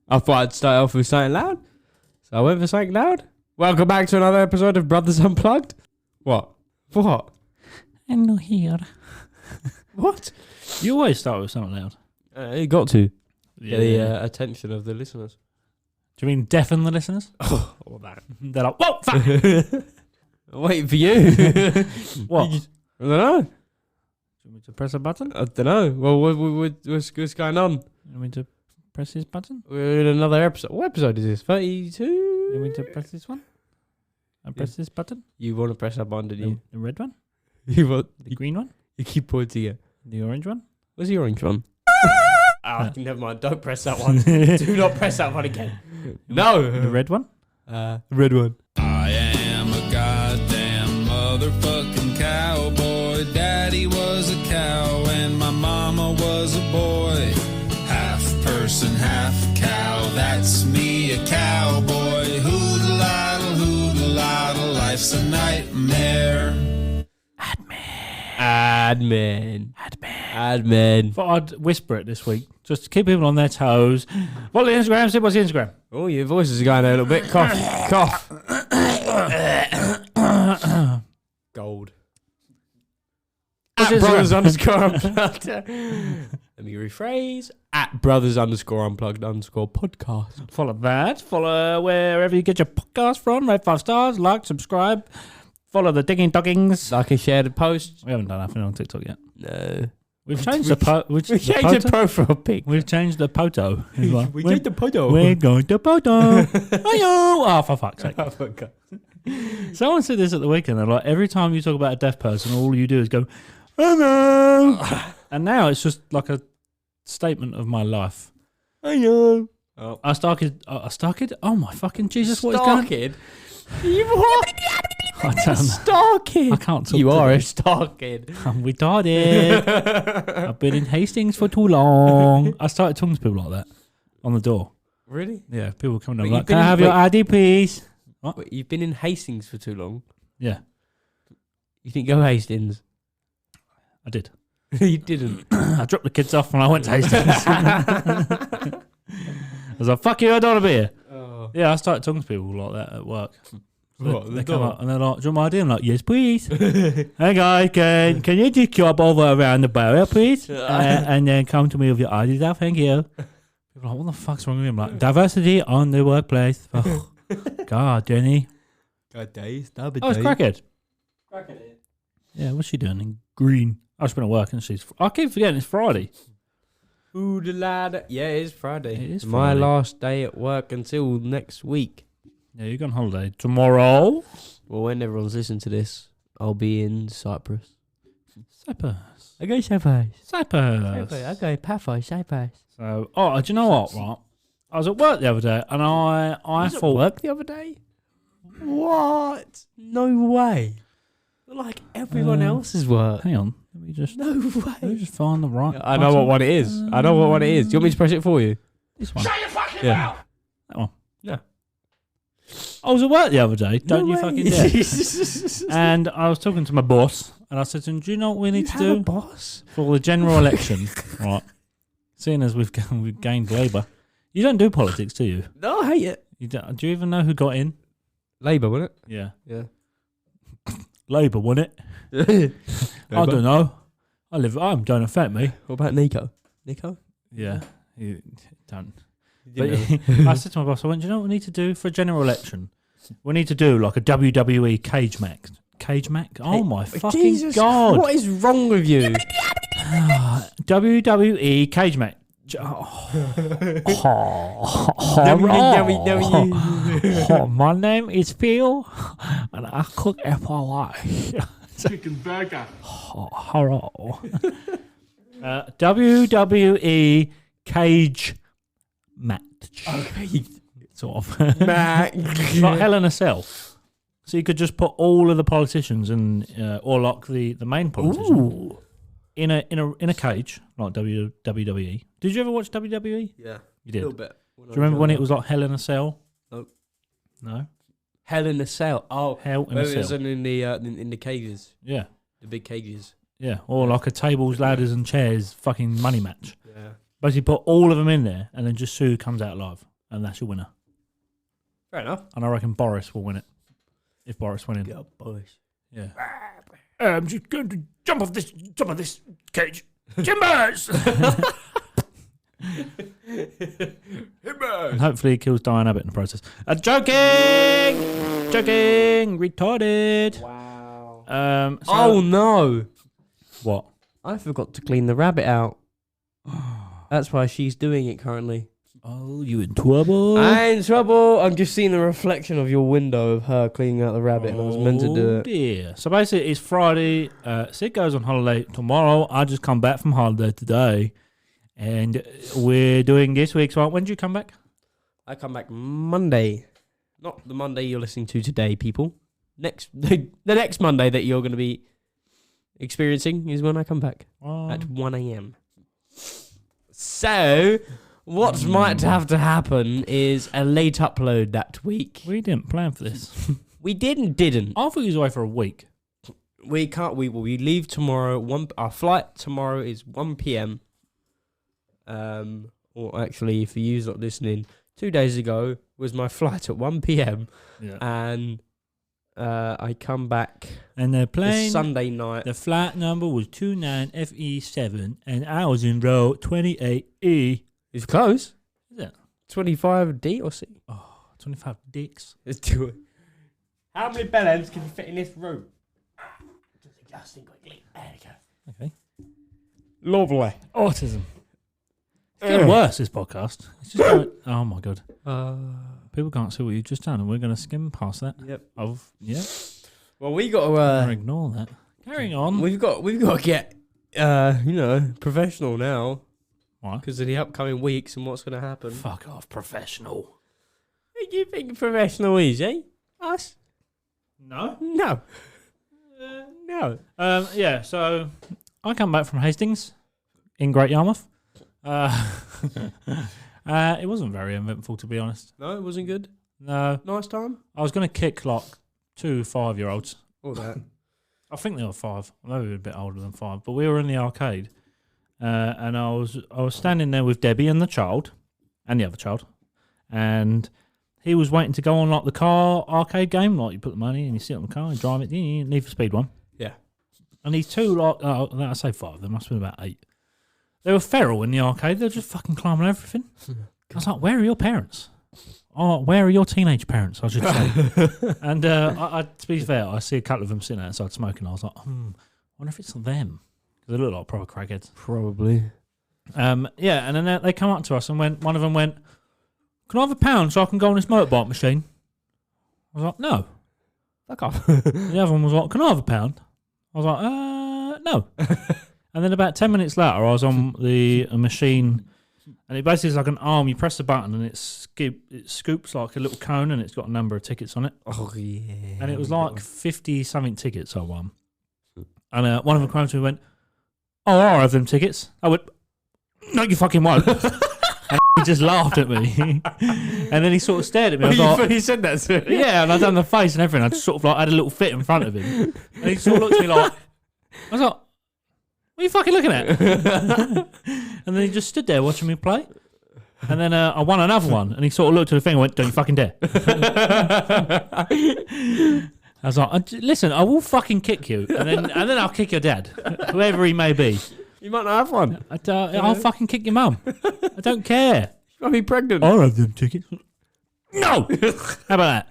I thought I'd start off with something loud. So I went for something loud. Welcome back to another episode of Brothers Unplugged. What? I'm not here. What? You always start with something loud. You got to. Get the attention of the listeners. Do you mean deafen the listeners? Or that. They're like, whoa, fuck! I'm waiting for you. What? I don't know. Do you want me to press a button? I don't know. Well, what's going on? You want me to press this button? We're in another episode. What episode is this? 32? You want me to press this one? I press this button? You want to press that button, didn't you? The red one? You want The green one? You keep pointing it. The orange one? Where's the orange one? Never mind. Don't press that one. Do not press that one again. No. The red one? The red one. I am a goddamn motherfucking cowboy. Daddy was a cow and my mama was a boy. Half person, half cow. That's me, a cowboy. Hoodle-idle, life's a nightmare. Admin. Thought I'd whisper it this week, just to keep people on their toes. What the Instagram? What's the Instagram? Oh, your voice is going there a little bit. Cough. Gold. At brothers underscore unplugged. Let me rephrase. At brothers underscore unplugged underscore podcast. Follow that. Follow wherever you get your podcast from. Rate 5 stars. Like, subscribe. Follow the digging doggings. Like and share the post. We haven't done nothing on TikTok yet. No. We've changed the We changed the profile pic. We've changed the poto. We changed the poto. We're going to poto. Oh, for fuck's sake. Oh, my God. Someone said this at the weekend. They're like, every time you talk about a deaf person, all you do is go, hello. And now it's just like a statement of my life. I know. Oh. I started. Oh my fucking Jesus! What is going on? You what? I don't know. Star kid. I can't talk. You to are them. a star kid. I'm retarded. I've been in Hastings for too long. I started talking to people like that on the door. Really? Yeah, people coming Wait, up like, can I have your ID, please? What? Wait, you've been in Hastings for too long? Yeah, You didn't go Hastings? I did. You didn't. I dropped the kids off when I went to Hastings. I was like, fuck you, I don't want to be here. Oh. Yeah, I started talking to people like that at work. What, They the come door? up and they're like, do you want my ID? I'm like, yes, please. Hey, guys, can you just jump over around the barrier, please? And then come to me with your ID stuff, thank you. People are like, what the fuck's wrong with him? Like, diversity on the workplace. Oh, God, Jenny. God, days. Oh, it's Crackhead. Yeah, what's she doing in green? I've been at work and I keep forgetting it's Friday. Ooh, the lad. Yeah, it is Friday. It is my Friday. last day at work until next week. Yeah, you're going on holiday tomorrow. Well, when everyone's listening to this, I'll be in Cyprus. Cyprus. I go Cyprus. Cyprus. I go Paphos, Cyprus. So, do you know what, right? I was at work the other day and I thought... work the other day? What? No way. Like everyone else's work. Hang on. Let me just... No way. Let me just find the right... I know what one it is. I know what one it is. Do you want me to press it for you? This one. Shut your fucking Yeah. mouth! That one. Yeah. I was at work the other day. Don't No you way. fucking dare. And I was talking to my boss and I said to him, do you know what we need to do boss? for the general election? Right. Seeing as we've gained Labour. You don't do politics, do you? No, I hate it. Do you even know who got in? Labour, wasn't Yeah. it? Labour, wasn't it? Yeah. I don't know. Don't affect me. What about Nico? Nico? Yeah. You don't. You But I said to my boss, I went, do you know what we need to do for a general election? We need to do like a WWE cage match. Cage match? Oh my fucking Jesus, God. what is wrong with you? WWE cage match. My name is Phil and I cook FOI. Chicken burger. Hello. WWE cage match. Okay. Sort of. Mac. Like Hell in a Cell. So you could just put all of the politicians and or like the main politician in a cage like WWE. Did you ever watch WWE? Yeah. You did. A little bit. Do you remember when it was like Hell in a Cell? Nope. No. Hell in a Cell. Oh, Hell in where a it was Cell. in the cages, Yeah. the big cages. Yeah. Or like a tables, ladders, and chairs fucking money match. Yeah. Basically, put all of them in there and then just see who comes out alive. and that's your winner. Fair enough. And I reckon Boris will win it. If Boris wins. Go, boys. Yeah. I'm just going to jump off this cage. Timbers! And hopefully he kills Diane Abbott in the process. Joking! Retarded! Wow. So- no. What? I forgot to clean the rabbit out. That's why she's doing it currently. Oh, you in trouble? I'm in trouble. I'm just seeing the reflection of your window of her cleaning out the rabbit, and I was meant to do it. Dear. So basically, it's Friday. Sid goes on holiday tomorrow. I just come back from holiday today. And we're doing this week's one. When do you come back? I come back Monday. Not the Monday you're listening to today, people. The next Monday that you're going to be experiencing is when I come back at 1 a.m. So, what might have to happen is a late upload that week. We didn't plan for this. We didn't. I thought he was away for a week. We can't. We leave tomorrow. Our flight tomorrow is 1 p.m. Or actually, if you not listening, 2 days ago was my flight at 1 p.m. Yeah. And I come back And the plane, Sunday night. the flight number was 29FE7, and I was in row 28E. It's close. Is it? 25D or C? Oh, 25 dicks. Let's do it. How many bellends can you fit in this room? Just adjusting quickly. There you go. Okay. Lovely. Autism. It's getting worse, this podcast. It's just going, oh my God. People can't see what you've just done, and we're going to skim past that. Yep. Well, we got or to. ignore that. Carrying on. We've got to get professional now Why? because of the upcoming weeks and what's going to happen. Fuck off, professional. Who do you think professional is, eh? Us? No. No. No. Yeah, so I come back from Hastings in Great Yarmouth. It wasn't very eventful, to be honest. No, it wasn't good. No. Nice time. I was going to kick like 2 5-year-olds. All that. I think they were 5. Maybe a bit older than 5. But we were in the arcade, and I was standing there with Debbie and the child, and the other child, and he was waiting to go on like the car arcade game. Like you put the money and you sit on the car and drive it. Need for Speed one. Yeah. And these two, like, I say 5. There must have been about 8. They were feral in the arcade. They were just fucking climbing everything. I was like, where are your parents? Oh, where are your teenage parents, I should say. And to be fair, I see a couple of them sitting outside smoking. I was like, I wonder if it's them. Because they look like proper crackheads. Probably. Yeah, and then they come up to us and one of them went, can I have £1 so I can go on this motorbike machine? I was like, no. Fuck off. The other one was like, can I have £1? I was like, no. And then about 10 minutes later, I was on a machine, and it basically is like an arm. You press the button, and it scoops like a little cone, and it's got a number of tickets on it. Oh, yeah. And it was like 50-something tickets I won. And one of them came to me and went, oh, I'll have them tickets. I went, no, you fucking won't. And he just laughed at me. And then he sort of stared at me. I was like, He said that to me. yeah, and I'd done the face and everything. I just sort of like had a little fit in front of him. And he sort of looked at me like, I was like, what are you fucking looking at? And then he just stood there watching me play. And then I won another one. And he sort of looked at the thing and went, don't you fucking dare. I was like, listen, I will fucking kick you. And then I'll kick your dad, whoever he may be. You might not have one. I'll fucking kick your mum. I don't care. You might be pregnant. I'll have them tickets. No! How about that?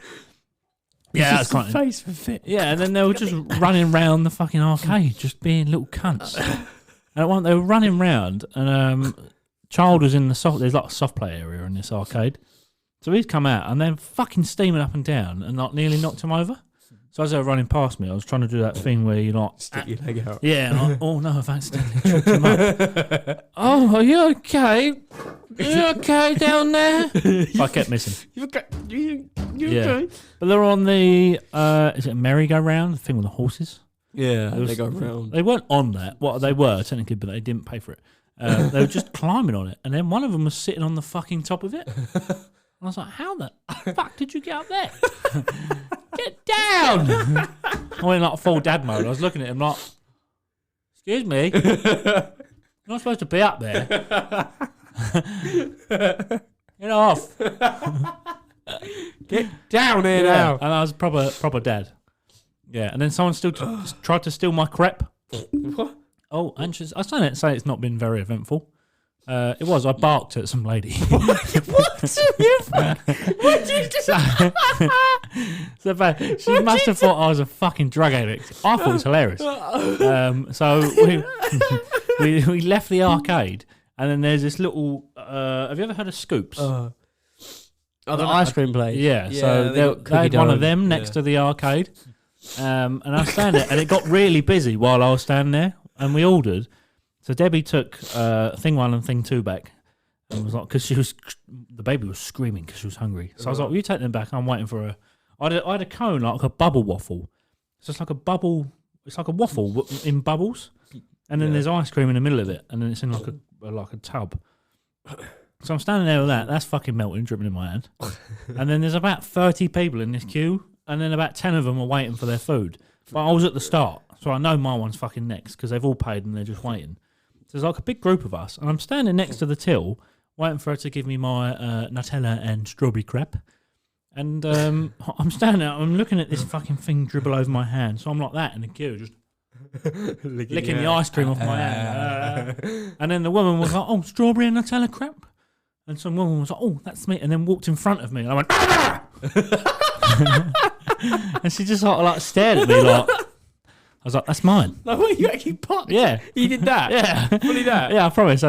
Yeah, that's kind of face for fit. Yeah, and then they were just running round the fucking arcade, just being little cunts. And at one, they were running round, and child was in the soft. There's like a soft play area in this arcade, so he'd come out and then fucking steaming up and down, and like nearly knocked him over. So as they were running past me, I was trying to do that thing where you like stick your leg out. Yeah, and oh no, I've accidentally tripped him up. Oh, are you okay? Are you okay down there? I kept missing. You okay? You Yeah. okay? But they're on the is it a merry-go-round, the thing with the horses? Yeah, They they go round. They weren't on that. Well, they were technically, but they didn't pay for it. They were just climbing on it, and then one of them was sitting on the fucking top of it. And I was like, "How the fuck did you get up there? Get down!" I went like full dad mode. I was looking at him like, "Excuse me, you're not supposed to be up there." Get off. Get down here now. And I was proper dad. Yeah, and then someone still tried to steal my crepe. What? Oh, and I was trying to say it's not been very eventful. It was. I barked at some lady. What? What did you do? She must have thought I was a fucking drug addict. I thought it was hilarious. So we left the arcade, and then there's this little. Have you ever heard of Scoops? The ice cream place. Yeah. So they had one of them next to the arcade, and I was standing there, and it got really busy while I was standing there, and we ordered. So Debbie took thing 1 and thing 2 back, and was like, because the baby was screaming because she was hungry. So I was like, "Will you take them back? I'm waiting for her." I had a cone like a bubble waffle. So it's like a bubble. It's like a waffle in bubbles, and then there's ice cream in the middle of it, and then it's in like a tub. So I'm standing there with that. That's fucking melting, dripping in my hand. And then there's about 30 people in this queue, and then about 10 of them are waiting for their food. But I was at the start, so I know my one's fucking next because they've all paid and they're just waiting. So there's like a big group of us, and I'm standing next to the till, waiting for her to give me my Nutella and strawberry crepe. And I'm standing there, I'm looking at this fucking thing dribble over my hand. So I'm like that in the queue, just licking the ice cream off my hand. And then the woman was like, "Oh, strawberry and Nutella crepe." And some woman was like, "Oh, that's me," and then walked in front of me, and I went, "Ah!" And she just sort of like stared at me like, I was like, "That's mine." Like, what, you actually popped? Yeah. You did that? Yeah. Fully that? Yeah, I promise.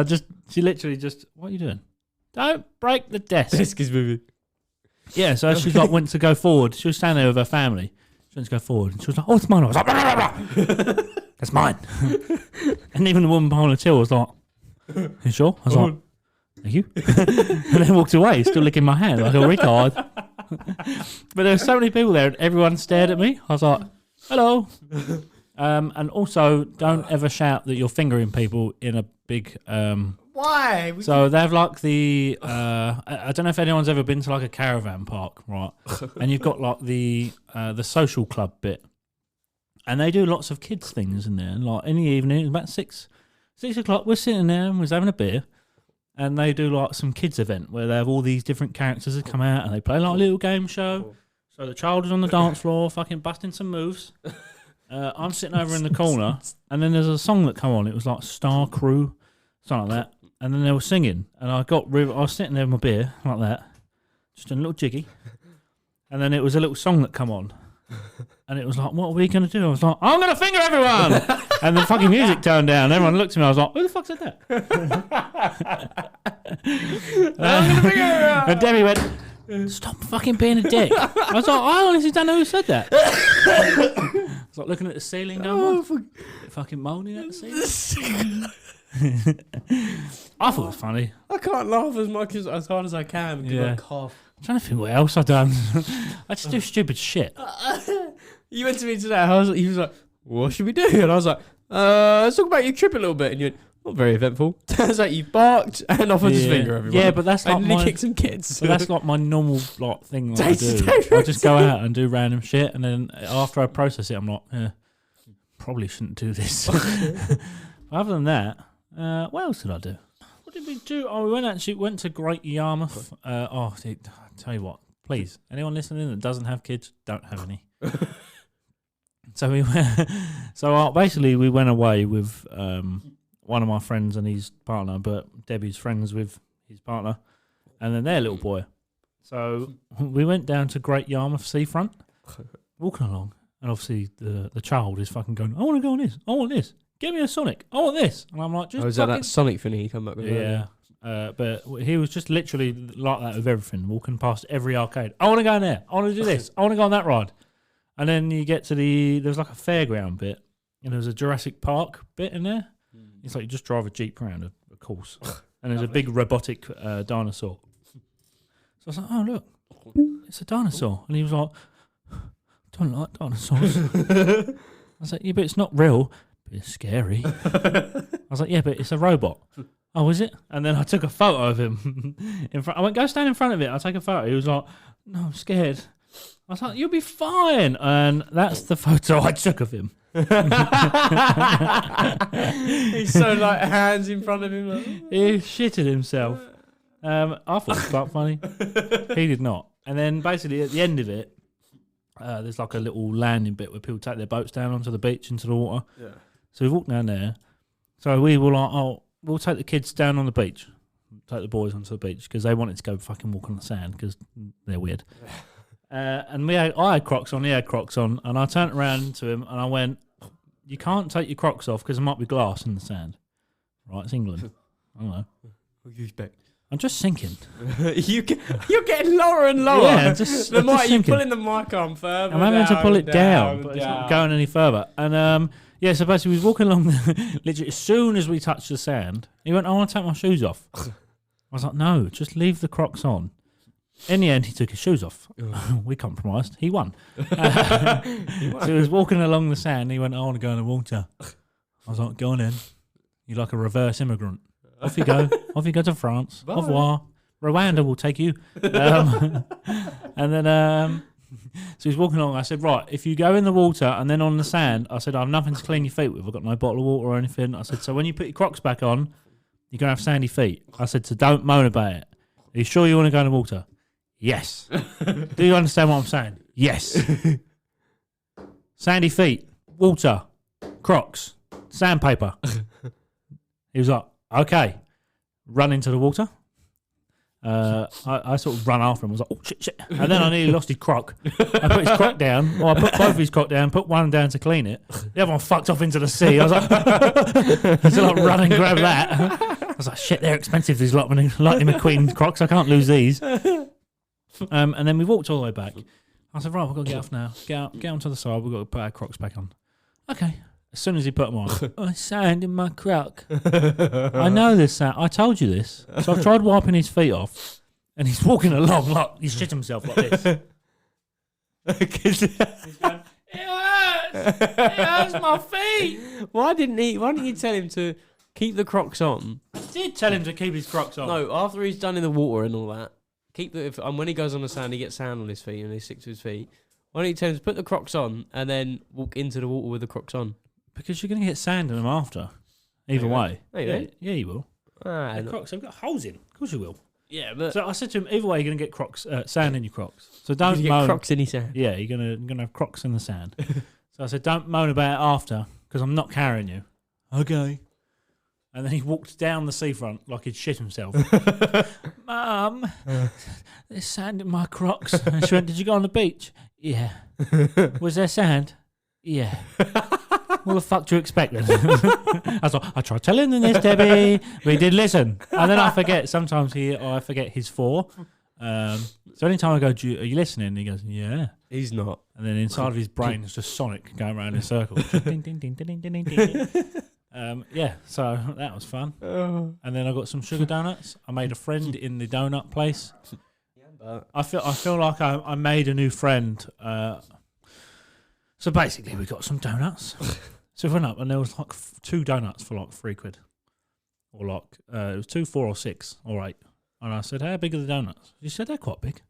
She literally just, "What are you doing? Don't break the desk." Desk is moving. Yeah, so she like went to go forward. She was standing there with her family. She went to go forward, and she was like, "Oh, it's mine." I was like, "Blah, blah, blah. That's mine." And even the woman behind the till was like, "You sure?" I was like, "Thank you." And then walked away, still licking my hand like a retard. But there were so many people there, and everyone stared at me. I was like, "Hello." And also, don't ever shout that you're fingering people in a big. Why? So they have like the. I don't know if anyone's ever been to like a caravan park, right? And you've got like the social club bit, and they do lots of kids things in there. And like in the evening, it's about 6 o'clock. We're sitting there and we're having a beer. And they do like some kids event where they have all these different characters that come out and they play like a little game show. So the child is on the dance floor, fucking busting some moves. I'm sitting over in the corner, and then there's a song that come on. It was like Star Crew, something like that. And then they were singing, and I was sitting there with my beer like that, just a little jiggy. And then it was a little song that come on, and it was like, "What are we gonna do?" I was like, "I'm gonna finger everyone!" And the fucking music turned down. Everyone looked at me. I was like, "Who the fuck said that?" And Debbie went, "Stop fucking being a dick." I was like, "I honestly don't know who said that." I was like looking at the ceiling, going, fucking moaning at the ceiling. I thought it was funny. I can't laugh as hard as I can because I cough. I'm trying to think what else I've done. I just do stupid shit. You went to me today. He was like, "What should we do?" And I was like, "Let's talk about your trip a little bit." And you went, "Not very eventful." Turns out you barked and offered his finger everyone. Yeah, but that's like my kicked some kids. But that's like my normal like thing that I do. I just go out and do random shit, and then after I process it, I'm like, probably shouldn't do this. Other than that, what else did I do? What did we do? Oh, we went to Great Yarmouth. I'll tell you what, please, anyone listening that doesn't have kids, don't have any. So we went. So basically, we went away with one of my friends and his partner, but Debbie's friends with his partner, and then their little boy. So we went down to Great Yarmouth seafront, walking along, and obviously the child is fucking going, "I want to go on this. I want this. Give me a Sonic. I want this." And I'm like, "Just." Oh, is that Sonic thing he come back with? Yeah. But he was just literally like that with everything, walking past every arcade. "I want to go in there. I want to do this. I want to go on that ride." And then you get to there's like a fairground bit, and there's a Jurassic Park bit in there. It's like you just drive a Jeep around a course, and there's a big robotic dinosaur. So I was like, "Oh, look, it's a dinosaur." And he was like, "I don't like dinosaurs." I was like, "Yeah, but it's not real, but it's scary." I was like, "Yeah, but it's a robot." "Oh, is it?" And then I took a photo of him in front. I went, "Go stand in front of it. I'll take a photo." He was like, "No, I'm scared." I was like, "You'll be fine." And that's the photo I took of him. He's so like hands in front of him. Like, he shitted himself. I thought it was quite funny. He did not. And then basically at the end of it, there's like a little landing bit where people take their boats down onto the beach into the water. Yeah. So we walked down there. So we were like, oh, we'll take the kids down on the beach. Take the boys onto the beach because they wanted to go fucking walk on the sand because they're weird. And I had Crocs on, he had Crocs on, and I turned around to him and I went, you can't take your Crocs off because there might be glass in the sand. Right, it's England. I don't know. What do you expect? I'm just sinking. You're getting lower and lower. Yeah, just You're sinking. pulling the mic on further. I'm having to pull it down, but down. it's not going any further. And yeah, so basically we was walking along, literally as soon as we touched the sand, he went, I want to take my shoes off. I was like, no, just leave the Crocs on. In the end, he took his shoes off. We compromised. He won. So he was walking along the sand. He went, I want to go in the water. I was like, go on in. You're like a reverse immigrant. Off you go. Off you go to France. Bye. Au revoir. Rwanda will take you. And then, so he's walking along. I said, right, if you go in the water and then on the sand, I said, I have nothing to clean your feet with. I've got no bottle of water or anything. I said, so when you put your Crocs back on, you're going to have sandy feet. I said, so don't moan about it. Are you sure you want to go in the water? Yes. Do you understand what I'm saying? Yes. Sandy feet, water, Crocs, sandpaper. He was like, okay. Run into the water. I sort of run after him. I was like, oh, shit. And then I nearly lost his Croc. I put his Croc down. Well, I put both of his Croc down, put one down to clean it. The other one fucked off into the sea. I was like, I said, like, run and grab that. I was like, shit, they're expensive, these Lightning McQueen Crocs. I can't lose these. And then we walked all the way back. I said, right, we've got to get off now. Get onto the side. We've got to put our Crocs back on. Okay. As soon as he put them on, oh, sand in my Croc. I know this sand. I told you this. So I've tried wiping his feet off, and he's walking along like he's shit himself like this. He's going, it hurts my feet. Why didn't you tell him to keep the Crocs on? I did tell him to keep his Crocs on. No, after he's done in the water and all that, when he goes on the sand, he gets sand on his feet and he sticks to his feet. Why don't you tell him to put the Crocs on and then walk into the water with the Crocs on? Because you're going to get sand in them after. Either way. No, you don't. Yeah, you will. The Crocs have got holes in. Of course you will. Yeah, but So I said to him, either way, you're going to get Crocs, sand in your Crocs. So don't you moan. get Crocs in his sand. Yeah, you're gonna have Crocs in the sand. So I said, don't moan about it after, because I'm not carrying you. Okay. And then he walked down the seafront like he'd shit himself. Mum, there's sand in my Crocs. And she went, did you go on the beach? Yeah. Was there sand? Yeah. What the fuck do you expect then? I was like, I tried telling them this, Debbie. But he did listen. And then I forget. Sometimes I forget he's 4. So anytime I go, are you listening? And he goes, yeah. He's not. And then inside of his brain is just Sonic going around in circles. Ding, ding, ding, ding, ding, ding, ding. Yeah, so that was fun. And then I got some sugar donuts. I made a friend in the donut place. I feel like I made a new friend. So basically, we got some donuts. So we went up, and there was like 2 donuts for like £3, or like it was 2, 4, or 6, or 8. And I said, "How big are the donuts?" She said, "They're quite big."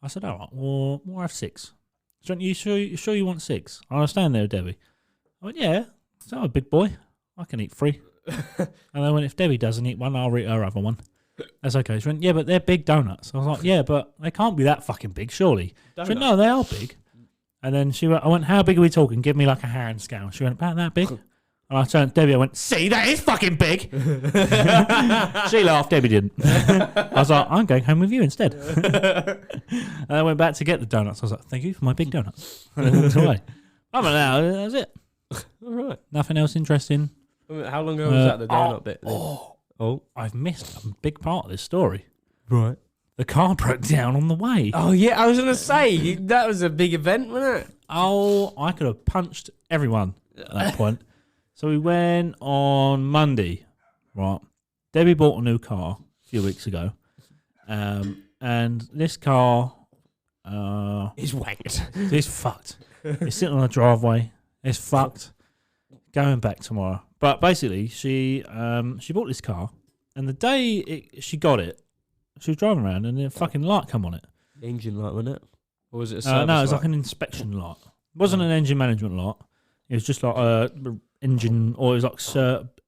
I said, "All right, well, we'll have 6." She went, "You sure you want 6?" I was standing there with Debbie. I went, "Yeah." So I'm a big boy. I can eat 3. And I went, "If Debbie doesn't eat one, I'll eat her other one." That's okay. She went, "Yeah, but they're big donuts." I was like, "Yeah, but they can't be that fucking big, surely." She went, "No, they are big." And then I went, "How big are we talking? Give me like a hand scale." She went, "About that big." And I turned to Debbie, I went, "See, that is fucking big." She laughed, Debbie didn't. I was like, "I'm going home with you instead." And I went back to get the donuts. I was like, "Thank you for my big donuts." And then walked away. I don't know, that was it. All right. Nothing else interesting. How long ago was that, the donut bit? Oh, I've missed a big part of this story. Right. The car broke down on the way. Oh, yeah, I was going to say, that was a big event, wasn't it? Oh, I could have punched everyone at that point. So we went on Monday, right? Debbie bought a new car a few weeks ago. And this car He's wanked. It's fucked. It's sitting on a driveway. It's fucked. Going back tomorrow. But basically, she bought this car, and the day she got it, she was driving around, and the fucking light come on it. Engine light, wasn't it? Or was it a service no, it was light? like an inspection light. It wasn't an engine management light. It was just like engine, or it was like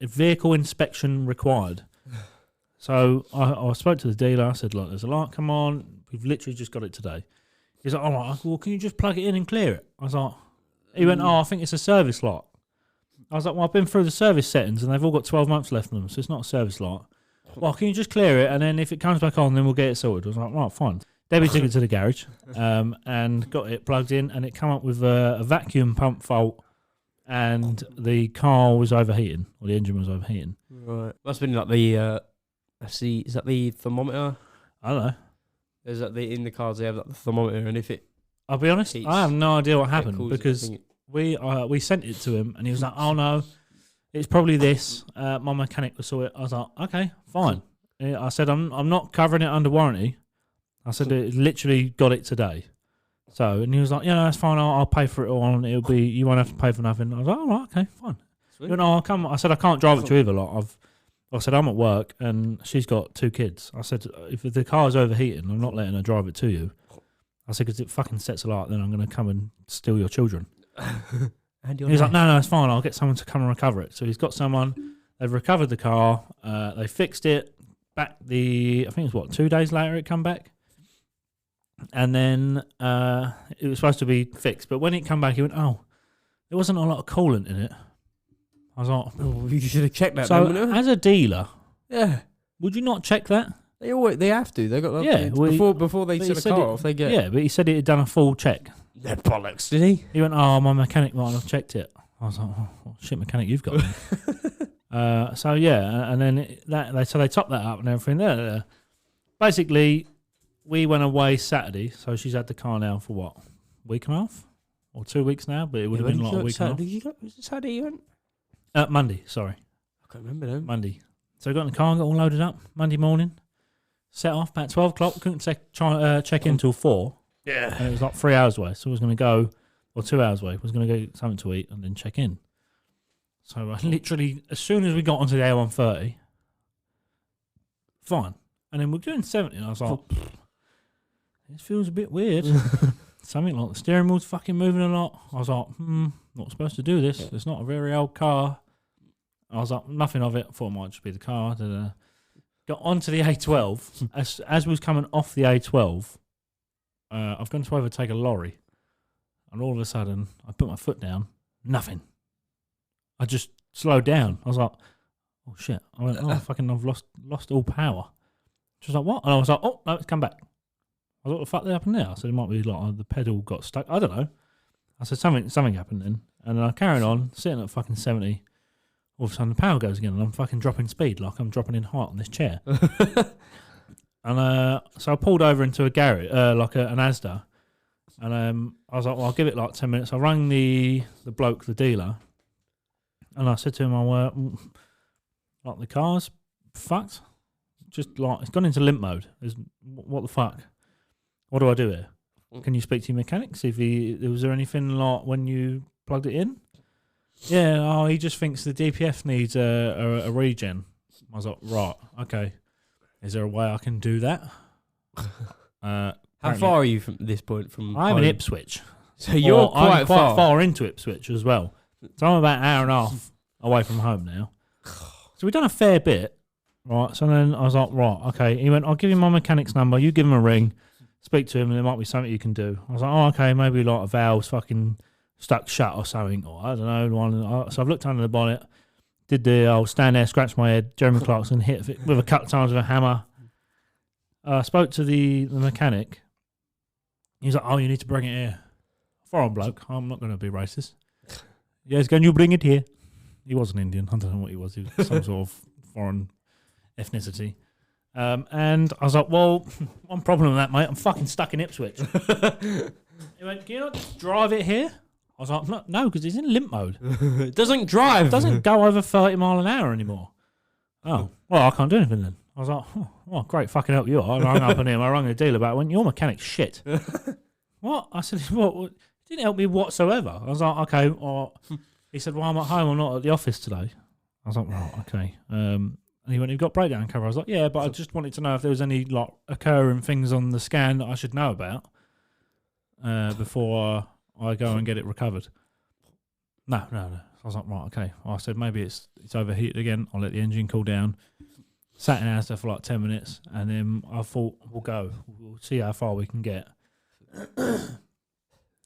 vehicle inspection required. So I spoke to the dealer. I said, look, there's a light come on. We've literally just got it today. He's like, all right. I said, well, can you just plug it in and clear it? I was like, he went, I think it's a service light. I was like, well, I've been through the service settings and they've all got 12 months left on them, so it's not a service light. Well, can you just clear it, and then if it comes back on, then we'll get it sorted. I was like, right, fine. Debbie took it to the garage and got it plugged in, and it came up with a vacuum pump fault, and the car was overheating, or the engine was overheating. Right. Must have been like the, is that the thermometer? I don't know. Is that in the cars they have like the thermometer, and if it... I'll be honest, I have no idea what happened, because we sent it to him, and he was like, oh no, it's probably this. My mechanic will sort it. I was like, okay, fine. I said, I'm not covering it under warranty. I said, it literally got it today. So, and he was like, yeah, no, that's fine. I'll pay for it all, and it'll be, you won't have to pay for nothing. I was like, all right, okay, fine. Sweet. You know, I'll come. I said, I can't drive it to either. Like, I said, I'm at work, and she's got 2 kids. I said, if the car's overheating, I'm not letting her drive it to you. I said, because it fucking sets a light, then I'm going to come and steal your children. And he's like, no, it's fine. I'll get someone to come and recover it. So he's got someone. They've recovered the car. They fixed it. I think it was 2 days later it come back. And then it was supposed to be fixed. But when it come back, he went, oh, there wasn't a lot of coolant in it. I was like, oh, you should have checked that. So as a dealer, yeah, would you not check that? They have to. They got that before they set the car off. They get but he said he had done a full check. They're bollocks, did he? He went, oh, my mechanic might have checked it. I was like, oh, what shit mechanic you've got. So yeah, and then they topped that up and everything. There. Basically, we went away Saturday, so she's had the car now for what, week and a half or 2 weeks now, but it would have been like a week and a half. Was it Saturday you went? Monday, sorry. I can't remember them. Monday. So we got in the car and got all loaded up. Monday morning, set off about 12 o'clock. Couldn't check in till 4. Yeah. And it was like 3 hours away. So I was going to go, or 2 hours away. I was going to go get something to eat and then check in. So I literally, as soon as we got onto the A130, fine. And then we're doing 70. And I was like, this feels a bit weird. Something like the steering wheel's fucking moving a lot. I was like, not supposed to do this. Yeah. It's not a very old car. I was like, nothing of it. I thought it might just be the car. Got onto the A12. as we was coming off the A12, I've gone to overtake a lorry. And all of a sudden, I put my foot down. Nothing. I just slowed down. I was like, oh shit. I went, fucking, I've lost all power. She was like, what? And I was like, oh, no, it's come back. I was like, what the fuck happened there? I said, it might be like the pedal got stuck. I don't know. I said, something happened then. And I carried on, sitting at fucking 70. All of a sudden, the power goes again, and I'm fucking dropping speed, like I'm dropping in height on this chair. And so I pulled over into a garage, like an Asda. And I was like, well, I'll give it like 10 minutes. I rang the bloke, the dealer. And I said to him, like the car's fucked. Just like, it's gone into limp mode. What the fuck? What do I do here? Can you speak to your mechanic? See if was there anything like when you plugged it in? Yeah, he just thinks the DPF needs a regen. I was like, right, okay. Is there a way I can do that? How far are you from this point? I'm in Ipswich. So you're quite far into Ipswich as well. So I'm about an hour and a half away from home now. So we've done a fair bit, right? So then I was like, right, okay. He went, I'll give you my mechanic's number. You give him a ring. Speak to him, and there might be something you can do. I was like, oh, okay, maybe like a valve's fucking stuck shut or something, or I don't know. So I've looked under the bonnet, did the old stand there, scratch my head, Jeremy Clarkson, hit it with a couple of times with a hammer. I spoke to the mechanic. He was like, oh, you need to bring it here. Foreign bloke, I'm not going to be racist. Yes, can you bring it here? He wasn't Indian, I don't know what he was. He was some sort of foreign ethnicity. And I was like, well, one problem with that, mate. I'm fucking stuck in Ipswich. He went, can you not drive it here? I was like, no, because it's in limp mode. It doesn't drive. It doesn't go over 30 mile an hour anymore. Oh, well, I can't do anything then. I was like, oh, great, fucking help you. I rang up on him. I rang the dealer back. I went, your mechanic's shit. What? I said, what? Didn't help me whatsoever. I was like, okay. He said, well, I'm at home. I'm not at the office today. I was like, right, okay. And he went, you've got breakdown cover. I was like, yeah, but I just wanted to know if there was any like occurring things on the scan that I should know about before I go and get it recovered. No. I was like, right, okay. Well, I said, maybe it's overheated again. I'll let the engine cool down. Sat in Asda for like 10 minutes, and then I thought, we'll see how far we can get.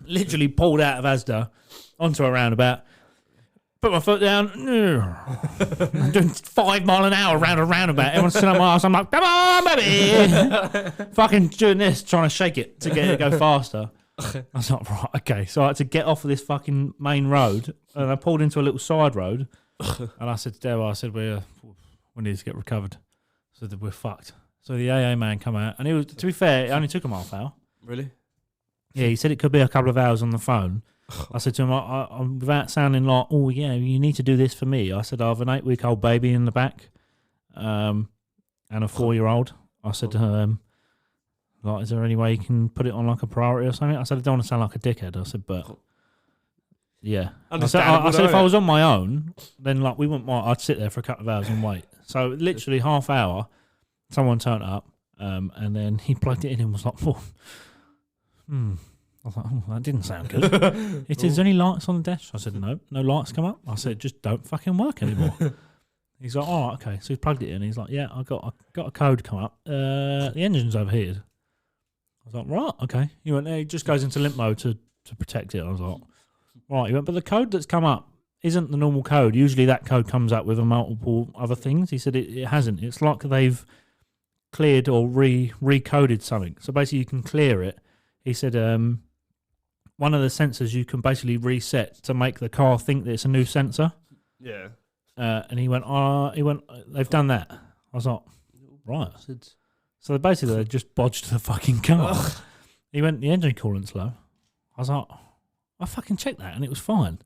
Literally pulled out of Asda onto a roundabout, put my foot down, I'm doing 5 miles an hour around a roundabout. Everyone's sitting on my ass. I'm like, come on, baby. Fucking doing this, trying to shake it to get it to go faster. I was like, right, okay. So I had to get off of this fucking main road, and I pulled into a little side road, and I said to Dale, we need to get recovered. So that we're fucked. So the AA man come out, and he was, to be fair, it only took him half hour. Really? Yeah, he said it could be a couple of hours on the phone. I said to him, I'm without sounding like, oh yeah, you need to do this for me. I said, I have an 8-week-old baby in the back, and a 4-year-old. I said to him, like, is there any way you can put it on like a priority or something? I said, I don't want to sound like a dickhead. I said, but yeah. I said if I was on my own, then like I'd sit there for a couple of hours and wait. So literally half hour, someone turned up, and then he plugged it in and was like, I was like, oh, that didn't sound good. He said, is there any lights on the dash? I said, no lights come up. I said, just don't fucking work anymore. He's like, oh, okay. So he plugged it in. He's like, yeah, I got a code come up. The engine's overheated. I was like, right, okay. He went, it just goes into limp mode to protect it. I was like, right. He went, but the code that's come up isn't the normal code. Usually that code comes up with a multiple other things. He said it hasn't. It's like they've cleared or recoded something. So basically you can clear it. He said one of the sensors you can basically reset to make the car think that it's a new sensor. Yeah. And he went, they've done that. I was like, right. So basically they just bodged the fucking car. He went, the engine coolant's low. I was like, I fucking checked that and it was fine.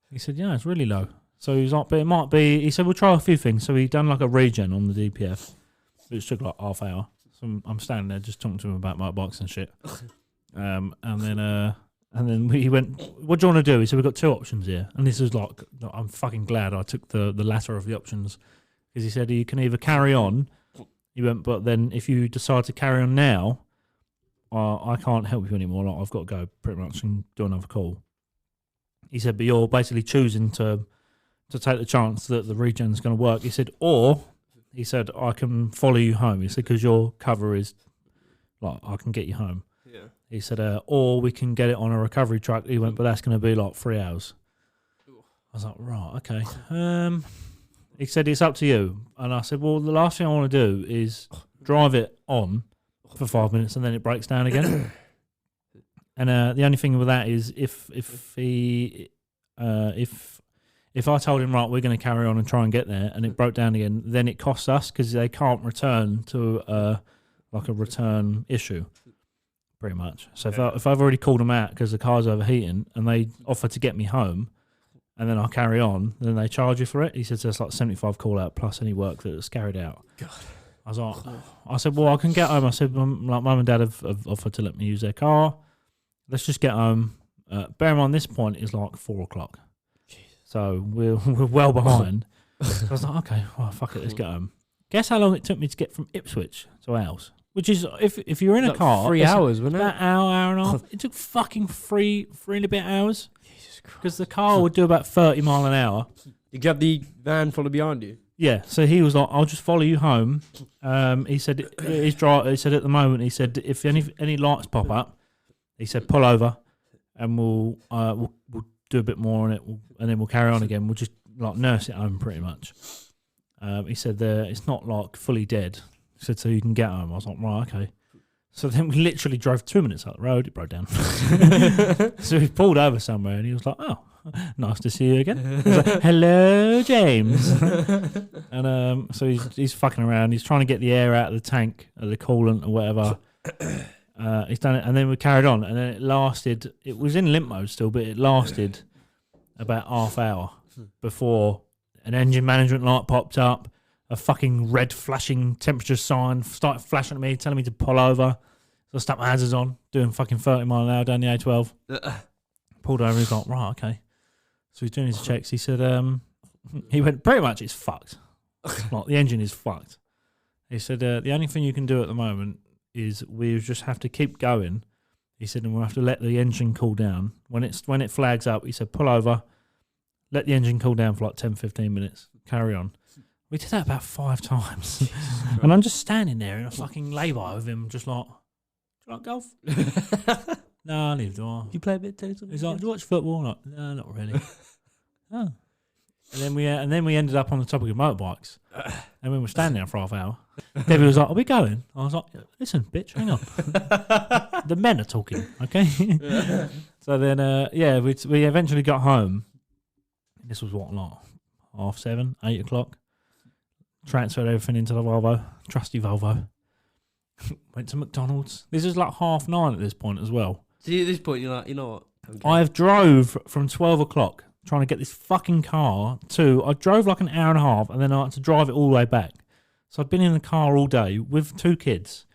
He said, yeah, it's really low. So he was like, but it might be, he said, we'll try a few things. So he done like a regen on the DPF, which took like half hour. So I'm standing there just talking to him about motorbikes and shit. And then he went, what do you want to do? He said, we've got 2 options here. And this is like, I'm fucking glad I took the latter of the options. Because he said, you can either carry on. He went, but then if you decide to carry on now, I can't help you anymore. Like, I've got to go pretty much and do another call. He said, but you're basically choosing to take the chance that the regen's going to work. He said, or, he said, I can follow you home. He said, because your cover is, like, I can get you home. Yeah. He said, or we can get it on a recovery truck. He went, but that's going to be like 3 hours. I was like, right, okay. He said, it's up to you. And I said, well, the last thing I want to do is drive it on for 5 minutes and then it breaks down again. And the only thing with that is if I told him, right, we're going to carry on and try and get there, and it broke down again, then it costs us because they can't return to like a return issue, pretty much. So if I've already called them out because the car's overheating and they offer to get me home, and then I carry on, then they charge you for it. He says there's like 75 call out plus any work that's carried out. God. I was like, I said, well, I can get home. I said, like, Mum and Dad have offered to let me use their car. Let's just get home. Bear in mind, this point is like 4 o'clock. So we're well behind. So I was like, okay, well, fuck it, let's get home. Guess how long it took me to get from Ipswich to ours? Which is, if you're in a car, 3 hours, wasn't it? About hour and a half. It took fucking three and a bit hours. Jesus Christ. Because the car would do about 30 mile an hour. Did you have the van follow behind you? Yeah, so he was like, I'll just follow you home. He said, he said at the moment, he said, if any lights pop up, he said, pull over and we'll do a bit more on it and then we'll carry on again. We'll just like nurse it home pretty much. He said it's not like fully dead. He said, so you can get home. I was like, right, okay. So then we literally drove 2 minutes up the road. It broke down. So we pulled over somewhere and he was like, oh, nice to see you again. I was like, hello, James. And so he's fucking around. He's trying to get the air out of the tank, or the coolant or whatever. He's done it, and then we carried on, and then it lasted. It was in limp mode still, but it lasted about half hour before an engine management light popped up. A fucking red flashing temperature sign started flashing at me, telling me to pull over. So I stuck my hazards on, doing fucking 30 mile an hour down the A12. Pulled over. He's like, right, okay. So he's doing his checks. He said, he went, pretty much it's fucked. Like, the engine is fucked. He said, the only thing you can do at the moment is we just have to keep going. He said, and we'll have to let the engine cool down. When it flags up, he said, pull over, let the engine cool down for like 10, 15 minutes, carry on. We did that about 5 times. And I'm just standing there in a fucking lay-by with him, just like, do you like golf? No, neither do I. You play a bit too? He's like, do you watch football? I'm like, no, not really. Oh. And then we ended up on the topic of motorbikes. And we were standing there for half an hour. Debbie was like, are we going? I was like, listen, bitch, hang on. The men are talking, okay? So then, we eventually got home. This was what, like 7:30, 8 o'clock. Transferred everything into the Volvo, trusty Volvo. Went to McDonald's. This is like 9:30 at this point as well. See, at this point, you're like, you know what? Okay. I've drove from 12 o'clock trying to get this fucking car I drove like an hour and a half and then I had to drive it all the way back. So I'd been in the car all day with 2 kids.